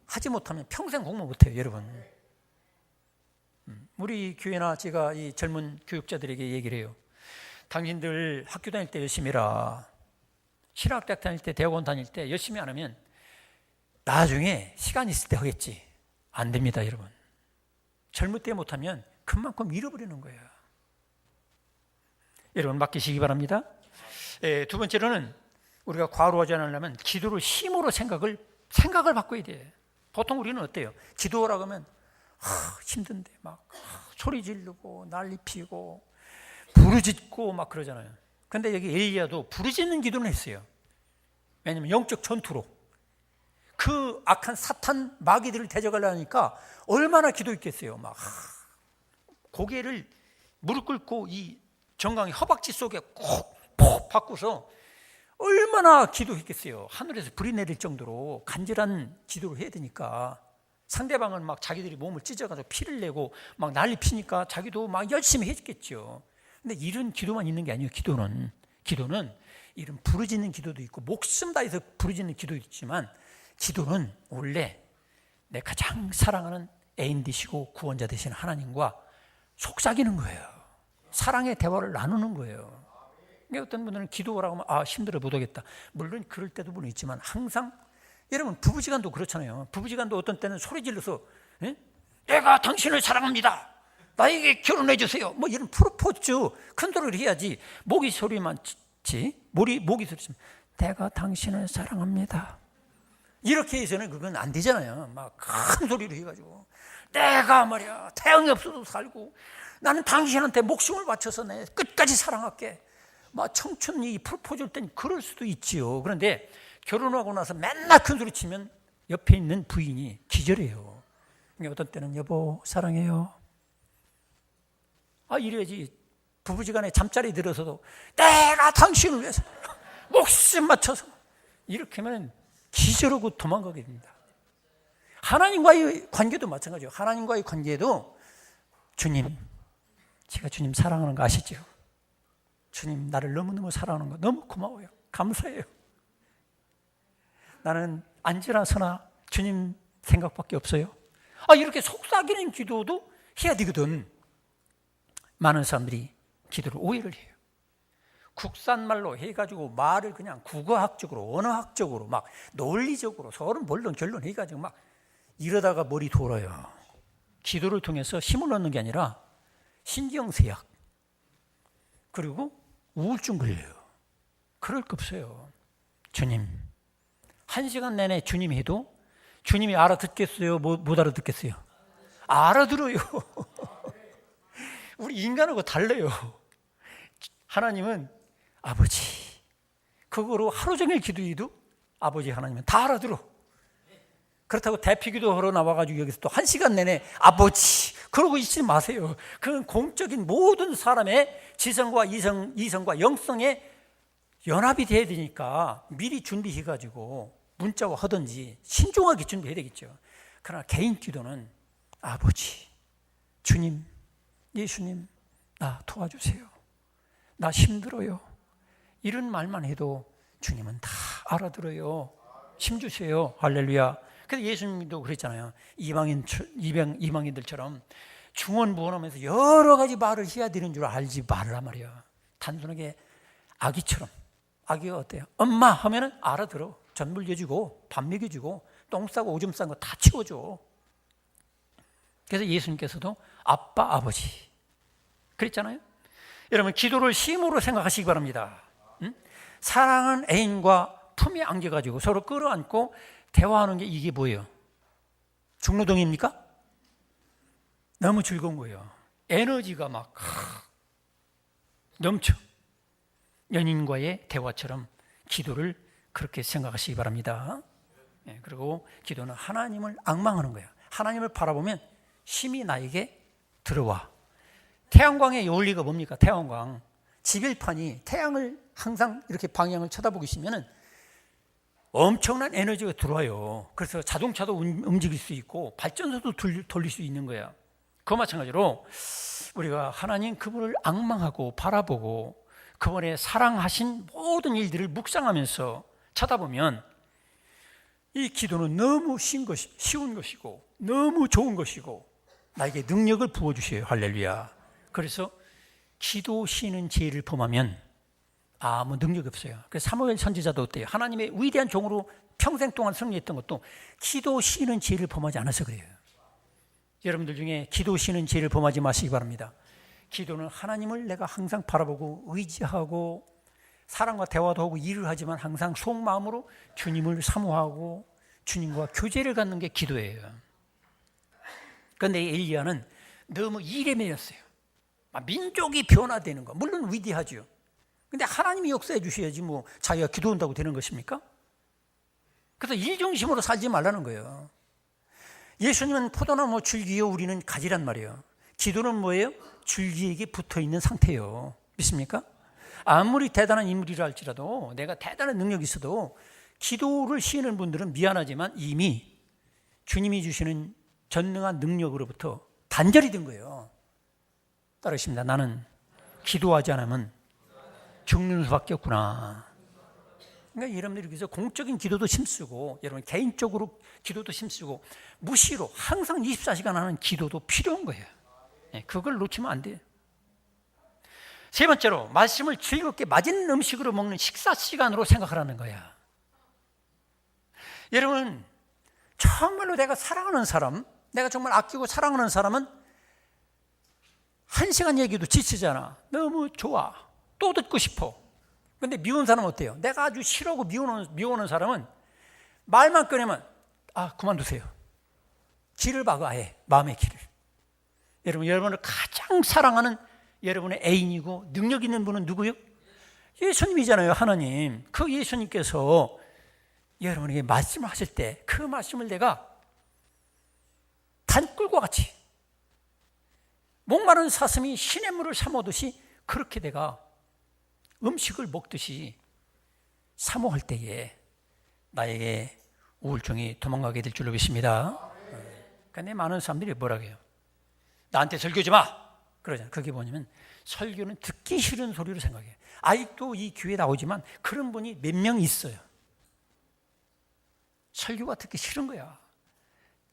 하지 못하면 평생 공부 못해요, 여러분. 우리 교회나 제가 이 젊은 교육자들에게 얘기를 해요. 당신들 학교 다닐 때 열심히 해라. 신학대학 다닐 때, 대학원 다닐 때 열심히 안 하면 나중에 시간 있을 때 하겠지. 안 됩니다, 여러분. 젊을 때 못하면 그만큼 잃어버리는 거예요. 여러분 맡기시기 바랍니다. 두 번째로는 우리가 과로하지 않으려면 기도를 힘으로 생각을 바꿔야 돼. 보통 우리는 어때요? 기도하라고 하면 힘든데 막 소리 지르고 난리 피고 부르짖고 막 그러잖아요. 근데 여기 엘리야도 부르짖는 기도는 했어요. 왜냐하면 영적 전투로 그 악한 사탄 마귀들을 대적하려니까 얼마나 기도했겠어요. 막 고개를 무릎 꿇고 이 정강이 허벅지 속에 콕 박고서 얼마나 기도했겠어요. 하늘에서 불이 내릴 정도로 간절한 기도를 해야 되니까. 상대방은 막 자기들이 몸을 찢어가지고 피를 내고 막 난리 피니까 자기도 막 열심히 했겠죠. 근데 이런 기도만 있는 게 아니에요. 기도는 이런 부르짖는 기도도 있고 목숨 다해서 부르짖는 기도도 있지만, 기도는 원래 내 가장 사랑하는 애인 되시고 구원자 되시는 하나님과 속삭이는 거예요. 사랑의 대화를 나누는 거예요. 어떤 분들은 기도하라고 하면 힘들어 못하겠다. 물론 그럴 때도 물론 있지만, 항상 여러분 부부지간도 그렇잖아요. 부부지간도 어떤 때는 소리 질러서 내가 당신을 사랑합니다, 나에게 결혼해 주세요, 뭐 이런 프로포즈 큰 소리를 해야지. 모기 소리만 모기 소리 치면 내가 당신을 사랑합니다 이렇게 해서는 그건 안 되잖아요. 막 큰 소리로 해가지고 내가 말이야 태양이 없어도 살고 나는 당신한테 목숨을 바쳐서 내 끝까지 사랑할게, 막 청춘이 프로포즈할 땐 그럴 수도 있지요. 그런데 결혼하고 나서 맨날 큰 소리 치면 옆에 있는 부인이 기절해요. 어떤 때는 여보 사랑해요, 이래야지. 부부지간에 잠자리 들어서도 내가 당신을 위해서 목숨 맞춰서 이렇게 하면 기절하고 도망가게 됩니다. 하나님과의 관계도 마찬가지예요. 하나님과의 관계도 주님, 제가 주님 사랑하는 거 아시죠? 주님 나를 너무너무 사랑하는 거 너무 고마워요, 감사해요. 나는 앉으나 서나 주님 생각밖에 없어요. 이렇게 속삭이는 기도도 해야 되거든. 많은 사람들이 기도를 오해를 해요. 국산말로 해가지고 말을 그냥 국어학적으로 언어학적으로 막 논리적으로 서로 물론 결론 해가지고 막 이러다가 머리 돌아요. 기도를 통해서 힘을 얻는 게 아니라 신경쇠약 그리고 우울증 걸려요. 그럴 거 없어요. 주님, 1시간 내내 주님이 해도 주님이 알아듣겠어요? 못 알아듣겠어요? 알아들어요. 우리 인간하고 달라요. 하나님은 아버지, 그거로 하루 종일 기도해도 아버지 하나님은 다 알아들어. 그렇다고 대피기도 하러 나와가지고 여기서 또 1시간 내내 아버지 그러고 있지 마세요. 그건 공적인 모든 사람의 지성과 이성과 영성의 연합이 돼야 되니까 미리 준비해가지고 문자와 하든지 신중하게 준비해야 되겠죠. 그러나 개인 기도는 아버지, 주님, 예수님 나 도와주세요, 나 힘들어요, 이런 말만 해도 주님은 다 알아들어요. 힘 주세요. 할렐루야. 그래서 예수님도 그랬잖아요. 이방인들처럼 중언부언하면서 여러 가지 말을 해야 되는 줄 알지 말라 말이야. 단순하게 아기처럼. 아기가 어때요? 엄마 하면은 알아들어. 젖 물려주고 밥 먹여주고 똥 싸고 오줌 싼 거 다 치워줘. 그래서 예수님께서도 아빠, 아버지 그랬잖아요. 여러분 기도를 힘으로 생각하시기 바랍니다. 사랑하는 애인과 품에 안겨가지고 서로 끌어안고 대화하는 게 이게 뭐예요? 중노동입니까? 너무 즐거운 거예요. 에너지가 막 넘쳐. 연인과의 대화처럼 기도를 그렇게 생각하시기 바랍니다. 그리고 기도는 하나님을 앙망하는 거예요. 하나님을 바라보면 힘이 나에게 들어와. 태양광의 원리가 뭡니까? 태양광. 지별판이 태양을 항상 이렇게 방향을 쳐다보고 있으면 엄청난 에너지가 들어와요. 그래서 자동차도 움직일 수 있고 발전소도 돌릴 수 있는 거야. 그와 마찬가지로 우리가 하나님 그분을 앙망하고 바라보고 그분의 사랑하신 모든 일들을 묵상하면서 쳐다보면 이 기도는 너무 쉬운 것이고 너무 좋은 것이고 나에게 능력을 부어주셔요. 할렐루야. 그래서 기도 쉬는 지혜를 범하면 아무 능력이 없어요. 그래서 사무엘 선지자도 어때요? 하나님의 위대한 종으로 평생 동안 승리했던 것도 기도 쉬는 지혜를 범하지 않아서 그래요. 여러분들 중에 기도 쉬는 지혜를 범하지 마시기 바랍니다. 기도는 하나님을 내가 항상 바라보고 의지하고 사람과 대화도 하고 일을 하지만 항상 속마음으로 주님을 사모하고 주님과 교제를 갖는 게 기도예요. 그런데 엘리야는 너무 일에 매였어요. 민족이 변화되는 거 물론 위대하죠. 근데 하나님이 역사해 주셔야지 뭐 자기가 기도한다고 되는 것입니까? 그래서 일중심으로 살지 말라는 거예요. 예수님은 포도나무 줄기요 우리는 가지란 말이에요. 기도는 뭐예요? 줄기에게 붙어있는 상태예요. 믿습니까? 아무리 대단한 인물이라 할지라도 내가 대단한 능력이 있어도 기도를 쉬는 분들은 미안하지만 이미 주님이 주시는 전능한 능력으로부터 단절이 된 거예요. 따르십니다. 나는 기도하지 않으면 죽는 수밖에 없구나. 그러니까 여러분들이 그래서 공적인 기도도 힘쓰고 여러분 개인적으로 기도도 힘쓰고 무시로 항상 24시간 하는 기도도 필요한 거예요. 그걸 놓치면 안 돼요. 세 번째로 말씀을 즐겁게 맛있는 음식으로 먹는 식사 시간으로 생각하라는 거야. 여러분 정말로 내가 사랑하는 사람, 내가 정말 아끼고 사랑하는 사람은 1시간 얘기도 지치잖아. 너무 좋아. 또 듣고 싶어. 근데 미운 사람은 어때요? 내가 아주 싫어하고 미워하는 사람은 말만 꺼내면 그만두세요. 길을 막아 아예 마음의 길을. 여러분 여러분을 가장 사랑하는 여러분의 애인이고 능력 있는 분은 누구요? 예수님이잖아요. 하나님. 그 예수님께서 여러분에게 말씀을 하실 때 그 말씀을 내가 단꿀과 같이 목마른 사슴이 시냇물을 사모듯이 그렇게 내가 음식을 먹듯이 사모할 때에 나에게 우울증이 도망가게 될 줄로 믿습니다. 그런데 많은 사람들이 뭐라고 해요? 나한테 설교하지 마! 그러잖아요. 그게 뭐냐면 설교는 듣기 싫은 소리로 생각해요. 아직도 이 교회에 나오지만 그런 분이 몇 명 있어요. 설교가 듣기 싫은 거야.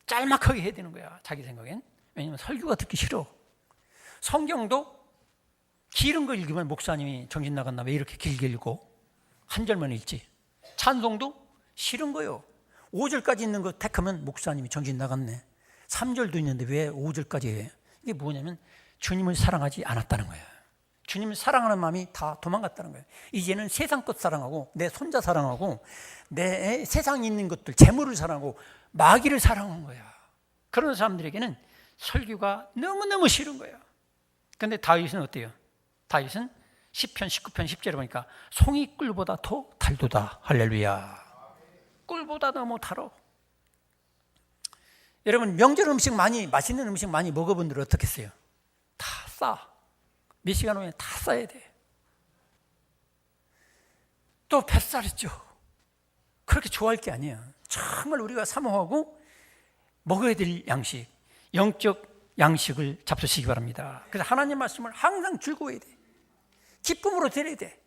짤막하게 해야 되는 거야. 자기 생각엔. 왜냐하면 설교가 듣기 싫어. 성경도 길은 거 읽으면 목사님이 정신 나갔나 왜 이렇게 길게 읽고 한 절만 읽지. 찬송도 싫은 거예요. 5절까지 있는 거 택하면 목사님이 정신 나갔네. 3절도 있는데 왜 5절까지 해? 이게 뭐냐면 주님을 사랑하지 않았다는 거예요. 주님을 사랑하는 마음이 다 도망갔다는 거예요. 이제는 세상 것 사랑하고 내 손자 사랑하고 내 세상에 있는 것들 재물을 사랑하고 마귀를 사랑한 거야. 그런 사람들에게는 설교가 너무너무 싫은 거야. 그런데 다윗은 어때요? 다윗은 시편 19편 10절에 보니까 송이 꿀보다 더 달도다. 할렐루야. 꿀보다 너무 달어. 여러분 명절 음식 맛있는 음식 많이 먹어본 분들은 어떻겠어요? 다 싸. 몇 시간 후에 다 싸야 돼. 또 뱃살이죠. 그렇게 좋아할 게 아니야. 정말 우리가 사모하고 먹어야 될 양식, 영적 양식을 잡수시기 바랍니다. 그래서 하나님 말씀을 항상 즐거워해야 돼. 기쁨으로 들어야 돼.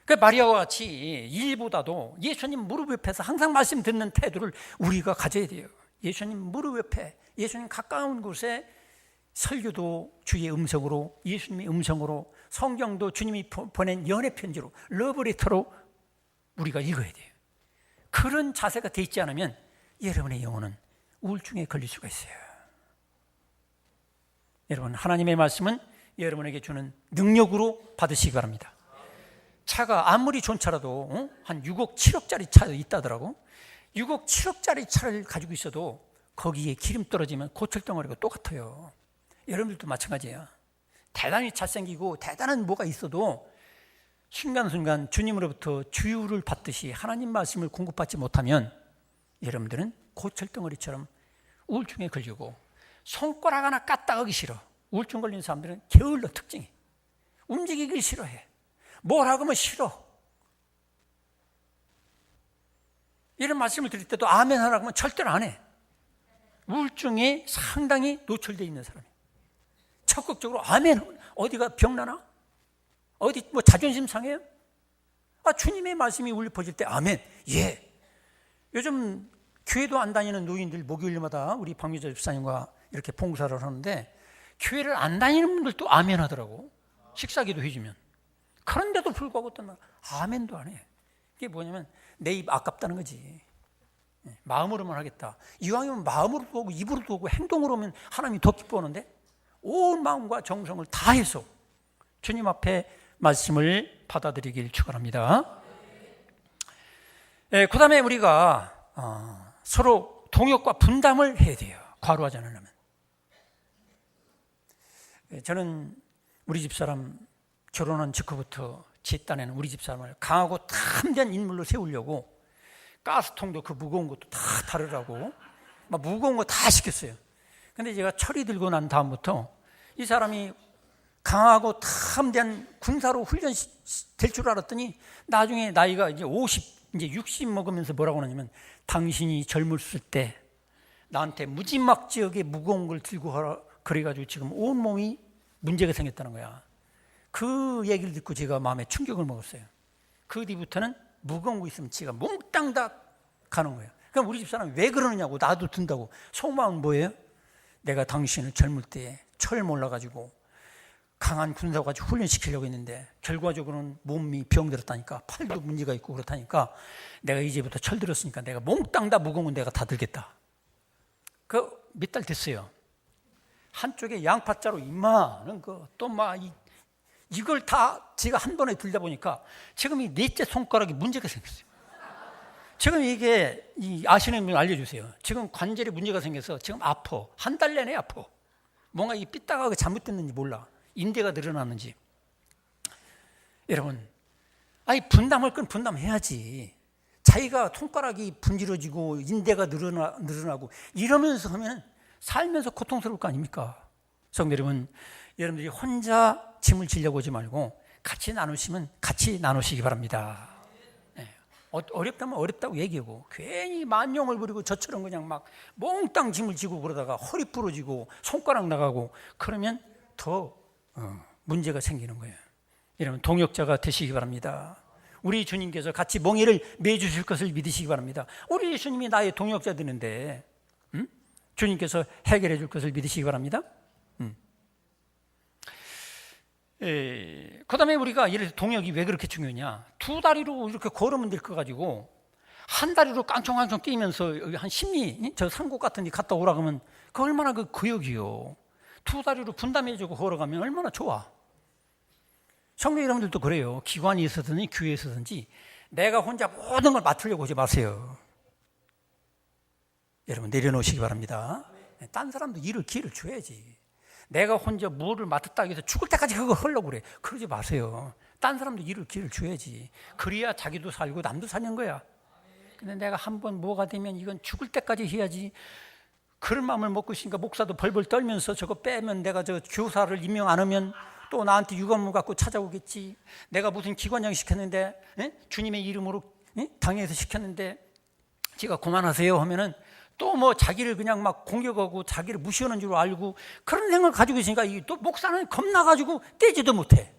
그 마리아와 같이 일보다도 예수님 무릎 옆에서 항상 말씀 듣는 태도를 우리가 가져야 돼요. 예수님 무릎 옆에, 예수님 가까운 곳에 설교도 주의 음성으로, 예수님의 음성으로, 성경도 주님이 보낸 연애 편지로, 러브레터로 우리가 읽어야 돼요. 그런 자세가 돼 있지 않으면 여러분의 영혼은 우울증에 걸릴 수가 있어요. 여러분 하나님의 말씀은 여러분에게 주는 능력으로 받으시기 바랍니다. 차가 아무리 좋은 차라도 한 6억 7억짜리 차도 있다더라고. 6억 7억짜리 차를 가지고 있어도 거기에 기름 떨어지면 고철덩어리가 똑같아요. 여러분들도 마찬가지예요. 대단히 잘생기고 대단한 뭐가 있어도 순간순간 주님으로부터 주유를 받듯이 하나님 말씀을 공급받지 못하면 여러분들은 고철덩어리처럼 우울증에 걸리고 손가락 하나 까딱하기 싫어. 우울증 걸린 사람들은 게을러 특징이 움직이기 싫어해. 뭘 하면 싫어. 이런 말씀을 드릴 때도 아멘 하라고 하면 절대로 안 해. 우울증에 상당히 노출되어 있는 사람이에요. 적극적으로 아멘 하면 어디가 병나나? 어디 뭐 자존심 상해요? 주님의 말씀이 울려 퍼질 때 아멘. 예. 요즘 교회도 안 다니는 노인들 목요일마다 우리 박미자 집사님과 이렇게 봉사를 하는데 교회를 안 다니는 분들도 아멘 하더라고. 식사기도 해주면. 그런데도 불구하고 또 아멘도 안 해. 이게 뭐냐면 내 입 아깝다는 거지. 마음으로만 하겠다. 이왕이면 마음으로도 오고 입으로도 오고 행동으로 오면 하나님이 더 기뻐하는데 온 마음과 정성을 다해서 주님 앞에 말씀을 받아들이길 축원합니다. 그 다음에 우리가 서로 동역과 분담을 해야 돼요. 과로하지 않으려면. 저는 우리 집사람 결혼한 직후부터 제 딴에는 우리 집사람을 강하고 탐대한 인물로 세우려고 가스통도 그 무거운 것도 다 다르라고 막 무거운 거 다 시켰어요. 근데 제가 철이 들고 난 다음부터 이 사람이 강하고 탐대한 군사로 훈련될 줄 알았더니 나중에 나이가 이제 50, 이제 60 먹으면서 뭐라고 하냐면 당신이 젊었을 때 나한테 무지막지하게 무거운 걸 들고 하라 그래가지고 지금 온몸이 문제가 생겼다는 거야. 그 얘기를 듣고 제가 마음에 충격을 먹었어요. 그 뒤부터는 무거운 거 있으면 지가 몽땅 다 가는 거예요. 그럼 우리 집사람이 왜 그러느냐고 나도 든다고. 속마음은 뭐예요? 내가 당신을 젊을 때 철 몰라가지고 강한 군사 가지고 훈련시키려고 했는데 결과적으로는 몸이 병들었다니까 팔도 문제가 있고 그렇다니까 내가 이제부터 철 들었으니까 내가 몽땅 다 무거운 건 내가 다 들겠다. 그 몇 달 됐어요. 한쪽에 양파자루 이만한 거 또 막 이걸 다 제가 한 번에 들다 보니까 지금 이 넷째 손가락에 문제가 생겼어요. 지금 이게 아시는 분 알려주세요. 지금 관절에 문제가 생겨서 지금 아파. 한 달 내내 아파. 뭔가 이 삐딱하게 잘못됐는지 몰라. 인대가 늘어났는지. 여러분, 분담할 건 분담해야지. 자기가 손가락이 분질러지고 인대가 늘어나고 이러면서 하면 살면서 고통스러울 거 아닙니까? 성도 여러분, 여러분들이 혼자 짐을 지려고 하지 말고 같이 나누시면 같이 나누시기 바랍니다. 어렵다면 어렵다고 얘기하고 괜히 만용을 부리고 저처럼 그냥 막 몽땅 짐을 지고 그러다가 허리 부러지고 손가락 나가고 그러면 더 문제가 생기는 거예요. 여러분 동역자가 되시기 바랍니다. 우리 주님께서 같이 멍에를 매주실 것을 믿으시기 바랍니다. 우리 예수님이 나의 동역자 되는데 주님께서 해결해 줄 것을 믿으시기 바랍니다. 그 다음에 우리가 이렇게 동역이 왜 그렇게 중요하냐. 두 다리로 이렇게 걸으면 될 거 가지고 한 다리로 깡총깡총 뛰면서 한 10리 저 산골 같은 데 갔다 오라 그러면 그 얼마나 그 거역이요. 두 다리로 분담해주고 걸어가면 얼마나 좋아. 성도 여러분들도 그래요. 기관이 있었든지 교회에 있었든지 내가 혼자 모든 걸 맡으려고 하지 마세요. 여러분 내려놓으시기 바랍니다. 딴 사람도 일을 기회를 줘야지. 내가 혼자 뭐를 맡았다 해서 죽을 때까지 그거 하려고 그래. 그러지 마세요. 딴 사람도 일을 기회를 줘야지. 그래야 자기도 살고 남도 사는 거야. 근데 내가 한번 뭐가 되면 이건 죽을 때까지 해야지. 그런 마음을 먹고 있으니까 목사도 벌벌 떨면서 저거 빼면 내가 저 교사를 임명 안 하면 또 나한테 유감물 갖고 찾아오겠지. 내가 무슨 기관장 시켰는데 주님의 이름으로 당에서 시켰는데 제가 그만하세요 하면은 또 뭐 자기를 그냥 막 공격하고 자기를 무시하는 줄 알고 그런 생각을 가지고 있으니까 또 목사는 겁나가지고 떼지도 못해.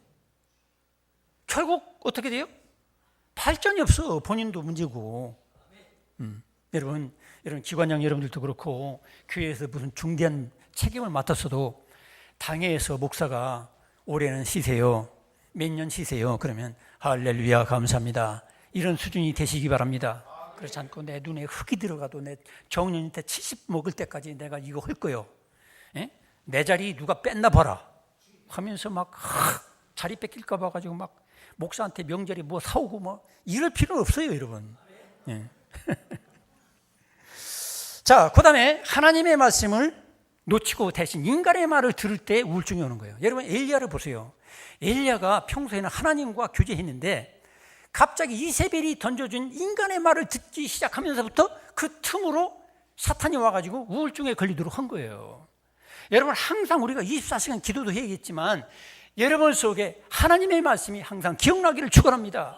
결국 어떻게 돼요? 발전이 없어. 본인도 문제고. 여러분 기관장 여러분들도 그렇고 교회에서 무슨 중대한 책임을 맡았어도 당회에서 목사가 올해는 쉬세요. 몇 년 쉬세요. 그러면 할렐루야 감사합니다. 이런 수준이 되시기 바랍니다. 그렇지 않고 내 눈에 흙이 들어가도 내 정년이 때 70 먹을 때까지 내가 이거 할 거요. 내 자리 누가 뺐나 봐라 하면서 막 자리 뺏길까 봐 가지고 막 목사한테 명절에 뭐 사오고 뭐 이럴 필요는 없어요, 여러분. 자, 그 다음에 하나님의 말씀을 놓치고 대신 인간의 말을 들을 때 우울증이 오는 거예요. 여러분 엘리야를 보세요. 엘리야가 평소에는 하나님과 교제했는데 갑자기 이세벨이 던져준 인간의 말을 듣기 시작하면서부터 그 틈으로 사탄이 와가지고 우울증에 걸리도록 한 거예요. 여러분 항상 우리가 24시간 기도도 해야겠지만 여러분 속에 하나님의 말씀이 항상 기억나기를 축원합니다.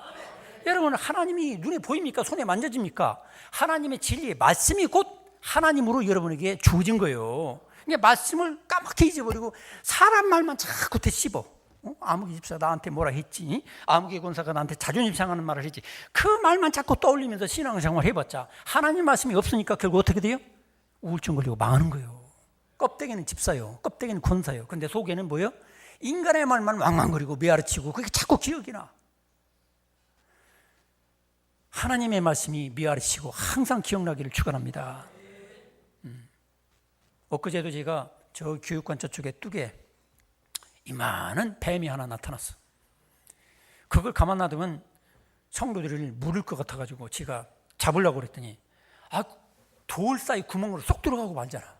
여러분 하나님이 눈에 보입니까? 손에 만져집니까? 하나님의 진리의 말씀이 곧 하나님으로 여러분에게 주어진 거예요. 그러니까 말씀을 까맣게 잊어버리고 사람 말만 자꾸 되씹어. 아무개 집사가 나한테 뭐라 했지? 아무개 권사가 나한테 자존심 상하는 말을 했지? 그 말만 자꾸 떠올리면서 신앙생활 해봤자 하나님 말씀이 없으니까 결국 어떻게 돼요? 우울증 걸리고 망하는 거예요. 껍데기는 집사요, 껍데기는 권사요. 근데 속에는 뭐예요? 인간의 말만 왕왕거리고 메아리치고 그게 자꾸 기억이 나. 하나님의 말씀이 메아리치고 항상 기억나기를 축원합니다. 엊그제도 제가 저 교육관 저쪽에 뚝에 이만한 뱀이 하나 나타났어. 그걸 가만 놔두면 성도들을 물을 것 같아가지고 제가 잡으려고 그랬더니 돌 사이 구멍으로 쏙 들어가고 말잖아.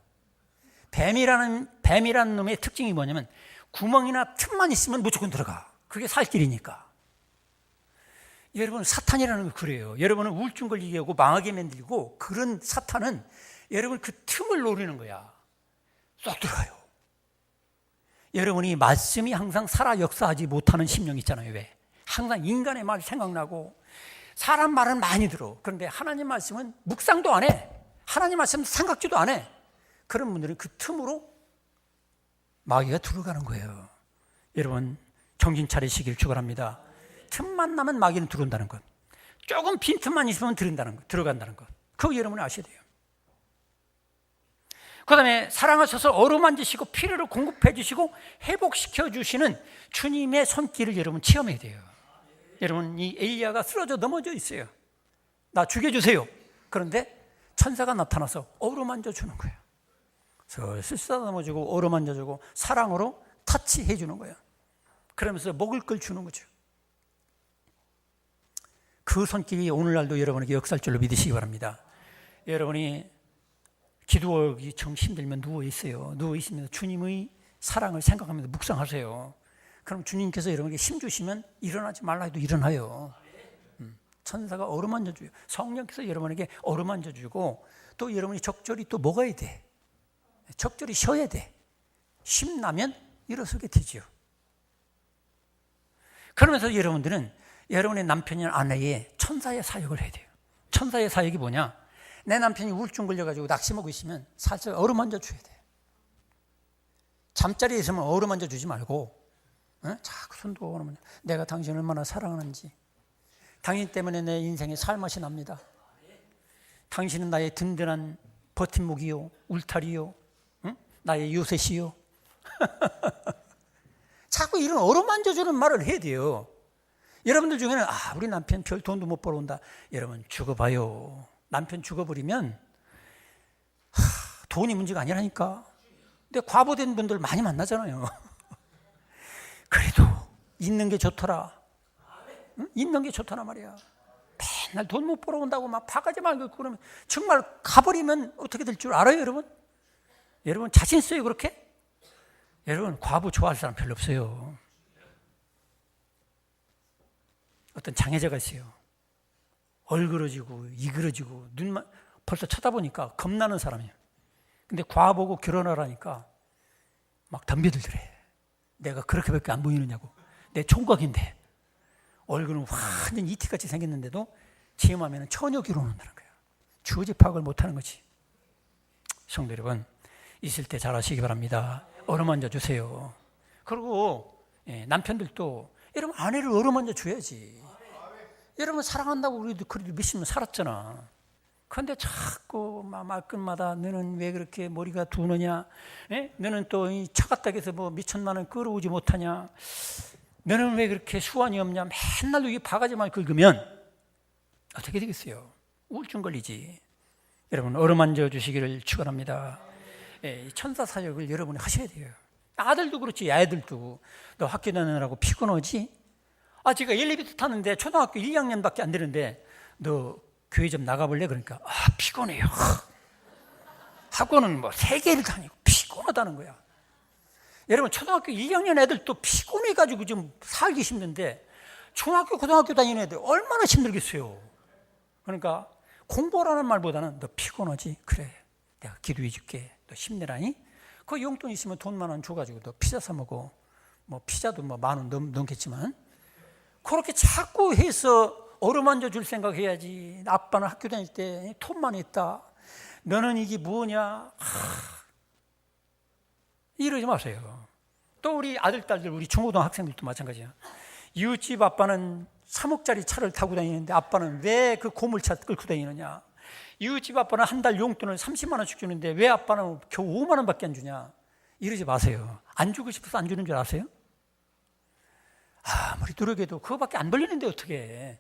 뱀이라는 놈의 특징이 뭐냐면 구멍이나 틈만 있으면 무조건 들어가. 그게 살 길이니까. 여러분 사탄이라는 건 그래요. 여러분은 우울증 걸리게 하고 망하게 만들고 그런 사탄은 여러분 그 틈을 노리는 거야. 쏙 들어가요. 여러분이 말씀이 항상 살아 역사하지 못하는 심령 있잖아요. 왜? 항상 인간의 말 생각나고 사람 말은 많이 들어. 그런데 하나님 말씀은 묵상도 안 해. 하나님 말씀은 생각지도 안 해. 그런 분들은 그 틈으로 마귀가 들어가는 거예요. 여러분 정신 차리시길 축원합니다. 틈만 나면 마귀는 들어온다는 것. 조금 빈 틈만 있으면 들어간다는 것. 그거 여러분이 아셔야 돼요. 그 다음에 사랑하셔서 어루만지시고 필요를 공급해 주시고 회복시켜 주시는 주님의 손길을 여러분 체험해야 돼요. 여러분 이 엘리야가 쓰러져 넘어져 있어요. 나 죽여주세요. 그런데 천사가 나타나서 어루만져 주는 거예요. 슬슬 쓰다듬어주고 어루만져주고 사랑으로 터치해 주는 거예요. 그러면서 먹을 걸 주는 거죠. 그 손길이 오늘날도 여러분에게 역사할 줄로 믿으시기 바랍니다. 여러분이 기도하기 좀 힘들면 누워있어요. 누워있으면서 주님의 사랑을 생각하면서 묵상하세요. 그럼 주님께서 여러분에게 힘 주시면 일어나지 말라 해도 일어나요. 천사가 어루만져 줘요. 성령께서 여러분에게 어루만져 주고 또 여러분이 적절히 또 먹어야 돼. 적절히 쉬어야 돼. 쉼 나면 일어서게 되죠. 그러면서 여러분들은 여러분의 남편이나 아내의 천사의 사역을 해야 돼요. 천사의 사역이 뭐냐? 내 남편이 우울증 걸려가지고 낙심하고 있으면 살짝 어루만져 줘야 돼. 잠자리에 있으면 어루만져 주지 말고 자꾸 손도 어루만져. 내가 당신을 얼마나 사랑하는지, 당신 때문에 내 인생에 살맛이 납니다. 당신은 나의 든든한 버팀목이요, 울타리요, 나의 요새시요. 자꾸 이런 어루만져 주는 말을 해야 돼요. 여러분들 중에는 우리 남편 별 돈도 못 벌어온다. 여러분 죽어봐요. 남편 죽어버리면 돈이 문제가 아니라니까. 근데 과부된 분들 많이 만나잖아요. 그래도 있는 게 좋더라. 응? 있는 게 좋더라 말이야. 맨날 돈 못 벌어온다고 막 바가지 말고 그러면 정말 가버리면 어떻게 될 줄 알아요, 여러분? 여러분 자신 있어요 그렇게? 여러분 과부 좋아할 사람 별로 없어요. 어떤 장애자가 있어요. 얼그러지고 이그러지고 눈만 벌써 쳐다보니까 겁나는 사람이에요. 근데 과보고 결혼하라니까 막 덤벼들더래. 내가 그렇게밖에 안 보이느냐고. 내 총각인데 얼굴은 완전 이티같이 생겼는데도 지음하면 처녀 결혼한다는 거예요. 주어지 파악을 못하는 거지. 성도 여러분 있을 때 잘하시기 바랍니다. 어루만져 주세요. 그리고 남편들도 여러분 아내를 어루만져 줘야지. 여러분 사랑한다고 우리도 그래도 몇십 년 살았잖아. 그런데 자꾸 말끝마다 너는 왜 그렇게 머리가 두느냐? 너는 또 이 처갓댁에서 뭐 미천만원 끌어오지 못하냐? 너는 왜 그렇게 수완이 없냐? 맨날 여기 바가지만 긁으면 어떻게 되겠어요? 우울증 걸리지. 여러분 어루만져 주시기를 축원합니다. 천사 사역을 여러분이 하셔야 돼요. 아들도 그렇지, 애들도. 너 학교 다니느라고 피곤하지? 제가 엘리베이터 타는데 초등학교 1, 2학년밖에 안 되는데 너 교회 좀 나가볼래? 그러니까 피곤해요. 학원은 뭐 3개를 다니고 피곤하다는 거야. 여러분 초등학교 2학년 애들도 피곤해가지고 좀 살기 힘든데 중학교, 고등학교 다니는 애들 얼마나 힘들겠어요. 그러니까 공부하라는 말보다는 너 피곤하지? 그래, 내가 기도해 줄게. 너 힘내라니? 그 용돈 있으면 돈 10,000원 줘가지고 너 피자 사 먹어. 뭐 피자도 뭐 10,000원 넘겠지만 그렇게 자꾸 해서 어루만져 줄 생각해야지. 아빠는 학교 다닐 때 돈만 있다. 너는 이게 뭐냐? 이러지 마세요. 또 우리 아들, 딸들, 우리 중고등학생들도 마찬가지야. 이웃집 아빠는 3억짜리 차를 타고 다니는데 아빠는 왜 그 고물차 끌고 다니느냐? 이웃집 아빠는 한 달 용돈을 30만 원씩 주는데 왜 아빠는 겨우 5만 원밖에 안 주냐? 이러지 마세요. 안 주고 싶어서 안 주는 줄 아세요? 아무리 노력해도 그거밖에 안 벌리는데 어떻게 해?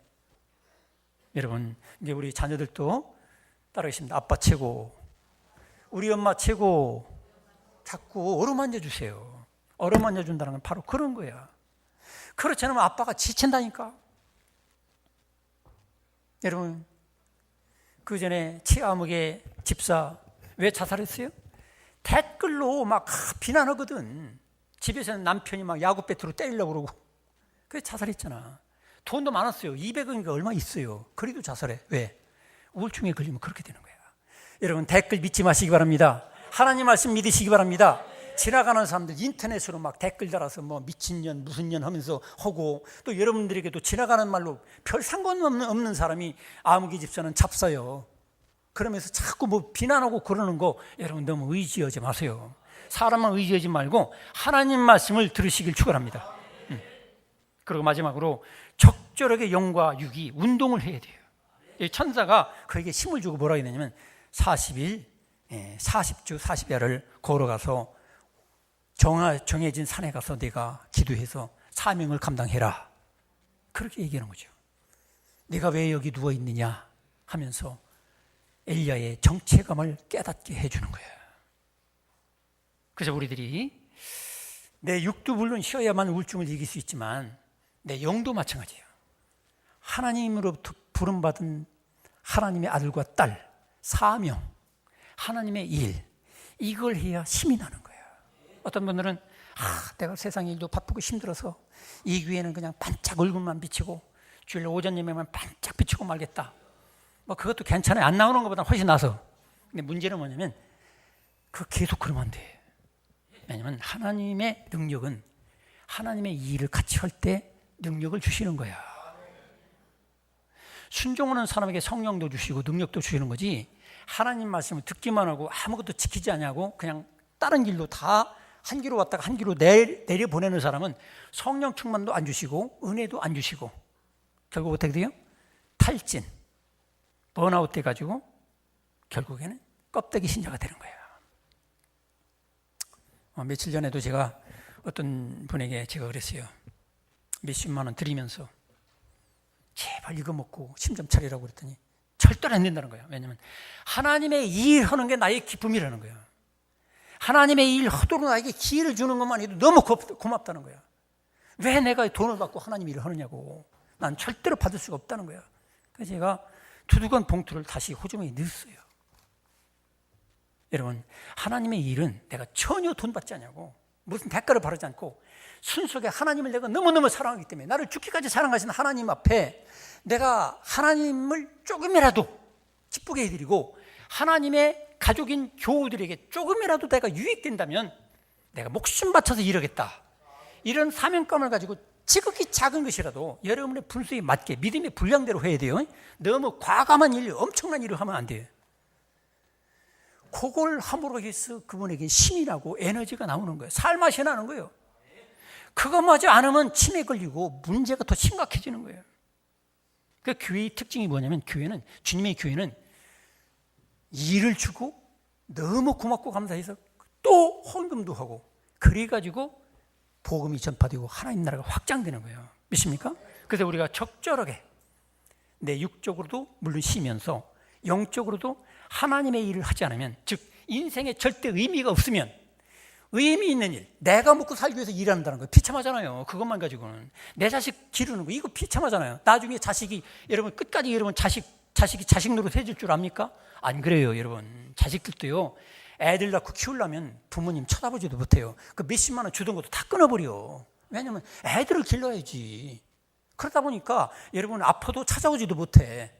여러분, 이제 우리 자녀들도 따르겠습니다. 아빠 최고, 우리 엄마 최고. 자꾸 어루만져 주세요. 어루만져 준다는 건 바로 그런 거야. 그렇지 않으면 아빠가 지친다니까. 여러분, 그 전에 치아무개 집사 왜 자살했어요? 댓글로 막 비난하거든. 집에서는 남편이 막 야구 배트로 때리려고 그러고. 그래서 자살했잖아. 돈도 많았어요. 200원인가 얼마 있어요. 그래도 자살해. 왜? 우울증에 걸리면 그렇게 되는 거야. 여러분, 댓글 믿지 마시기 바랍니다. 하나님 말씀 믿으시기 바랍니다. 지나가는 사람들 인터넷으로 막 댓글 달아서 뭐 미친년 무슨 년 하면서 하고, 또 여러분들에게도 지나가는 말로 별 상관없는 사람이 아무개 집사는 잡사요. 그러면서 자꾸 뭐 비난하고 그러는 거 여러분 너무 의지하지 마세요. 사람만 의지하지 말고 하나님 말씀을 들으시길 축원합니다. 그리고 마지막으로 적절하게 영과 육이 운동을 해야 돼요. 천사가 그에게 힘을 주고 뭐라 했냐면 40일 40주 40야를 걸어가서 정해진 산에 가서 내가 기도해서 사명을 감당해라. 그렇게 얘기하는 거죠. 내가 왜 여기 누워있느냐 하면서 엘리야의 정체감을 깨닫게 해주는 거예요. 그래서 우리들이 내 육도 물론 쉬어야만 우울증을 이길 수 있지만 내 영도 마찬가지예요. 하나님으로부터 부름받은 하나님의 아들과 딸, 사명, 하나님의 일, 이걸 해야 힘이 나는 거예요. 어떤 분들은 내가 세상 일도 바쁘고 힘들어서 이 교회는 그냥 반짝 얼굴만 비치고 주일 오전 예배만 반짝 비치고 말겠다. 뭐 그것도 괜찮아요. 안 나오는 것보다 훨씬 나서. 근데 문제는 뭐냐면 계속 그러면 안 돼. 왜냐하면 하나님의 능력은 하나님의 일을 같이 할 때 능력을 주시는 거야. 순종하는 사람에게 성령도 주시고 능력도 주시는 거지, 하나님 말씀을 듣기만 하고 아무것도 지키지 않냐고 그냥 다른 길로 다 한 길로 왔다가 한 길로 내려보내는 사람은 성령 충만도 안 주시고 은혜도 안 주시고 결국 어떻게 돼요? 탈진, 번아웃 돼가지고 결국에는 껍데기 신자가 되는 거예요. 며칠 전에도 제가 어떤 분에게 제가 그랬어요. 몇십만 원 드리면서 제발 이거 먹고 힘 좀 차리라고 그랬더니 절대로 안 된다는 거예요. 왜냐하면 하나님의 일하는 게 나의 기쁨이라는 거예요. 하나님의 일 하도록 나에게 기회를 주는 것만 해도 너무 고맙다는 거야. 왜 내가 돈을 받고 하나님 일을 하느냐고. 난 절대로 받을 수가 없다는 거야. 그래서 제가 두둑한 봉투를 다시 호주머니에 넣었어요. 여러분, 하나님의 일은 내가 전혀 돈 받지 않냐고, 무슨 대가를 바라지 않고 순수하게 하나님을 내가 너무너무 사랑하기 때문에, 나를 죽기까지 사랑하시는 하나님 앞에 내가 하나님을 조금이라도 기쁘게 해드리고 하나님의 가족인 교우들에게 조금이라도 내가 유익된다면 내가 목숨 바쳐서 일하겠다, 이런 사명감을 가지고 지극히 작은 것이라도 여러분의 분수에 맞게 믿음의 분량대로 해야 돼요. 너무 과감한 일, 엄청난 일을 하면 안 돼요. 그걸 함으로 해서 그분에게 힘이 나고 에너지가 나오는 거예요. 살맛이 나는 거예요. 그것마저 안 하면 치매 걸리고 문제가 더 심각해지는 거예요. 그 교회의 특징이 뭐냐면, 주님의 교회는 일을 주고 너무 고맙고 감사해서 또 헌금도 하고, 그래가지고 복음이 전파되고 하나님 나라가 확장되는 거예요. 믿습니까? 그래서 우리가 적절하게 내 육적으로도 물론 쉬면서 영적으로도 하나님의 일을 하지 않으면, 즉 인생에 절대 의미가 없으면, 의미 있는 일, 내가 먹고 살기 위해서 일한다는 거 비참하잖아요. 그것만 가지고는 내 자식 기르는 거 이거 비참하잖아요. 나중에 자식이, 여러분 끝까지 여러분 자식이 자식 노릇 해줄 줄 압니까? 안 그래요. 여러분 자식들도요, 애들 낳고 키우려면 부모님 쳐다보지도 못해요. 그 몇십만 원 주던 것도 다 끊어버려. 왜냐하면 애들을 길러야지. 그러다 보니까 여러분 아파도 찾아오지도 못해.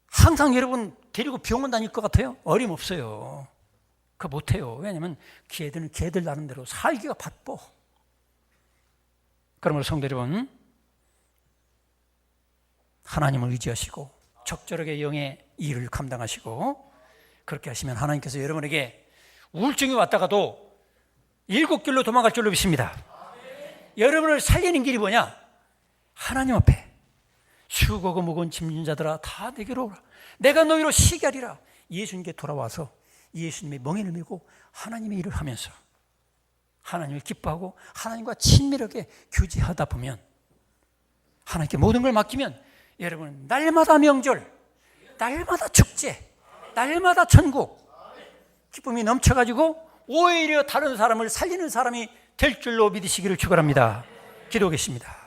항상 여러분 데리고 병원 다닐 것 같아요? 어림없어요. 그거 못해요. 왜냐하면 걔들은 걔들 나름대로 살기가 바빠. 그러므로 성도 여러분, 하나님을 의지하시고 적절하게 영의 일을 감당하시고 그렇게 하시면 하나님께서 여러분에게 우울증이 왔다가도 7길로 도망갈 줄로 믿습니다. 여러분을 살리는 길이 뭐냐? 하나님 앞에 수고고 무거운 짐진 자들아 다 내게로 오라. 내가 너희로 쉬게 하리라. 예수님께 돌아와서 예수님의 멍에를 메고 하나님의 일을 하면서 하나님을 기뻐하고 하나님과 친밀하게 교제하다 보면, 하나님께 모든 걸 맡기면 여러분 날마다 명절, 날마다 축제, 날마다 천국 기쁨이 넘쳐가지고 오히려 다른 사람을 살리는 사람이 될 줄로 믿으시기를 축원합니다. 기도하겠습니다.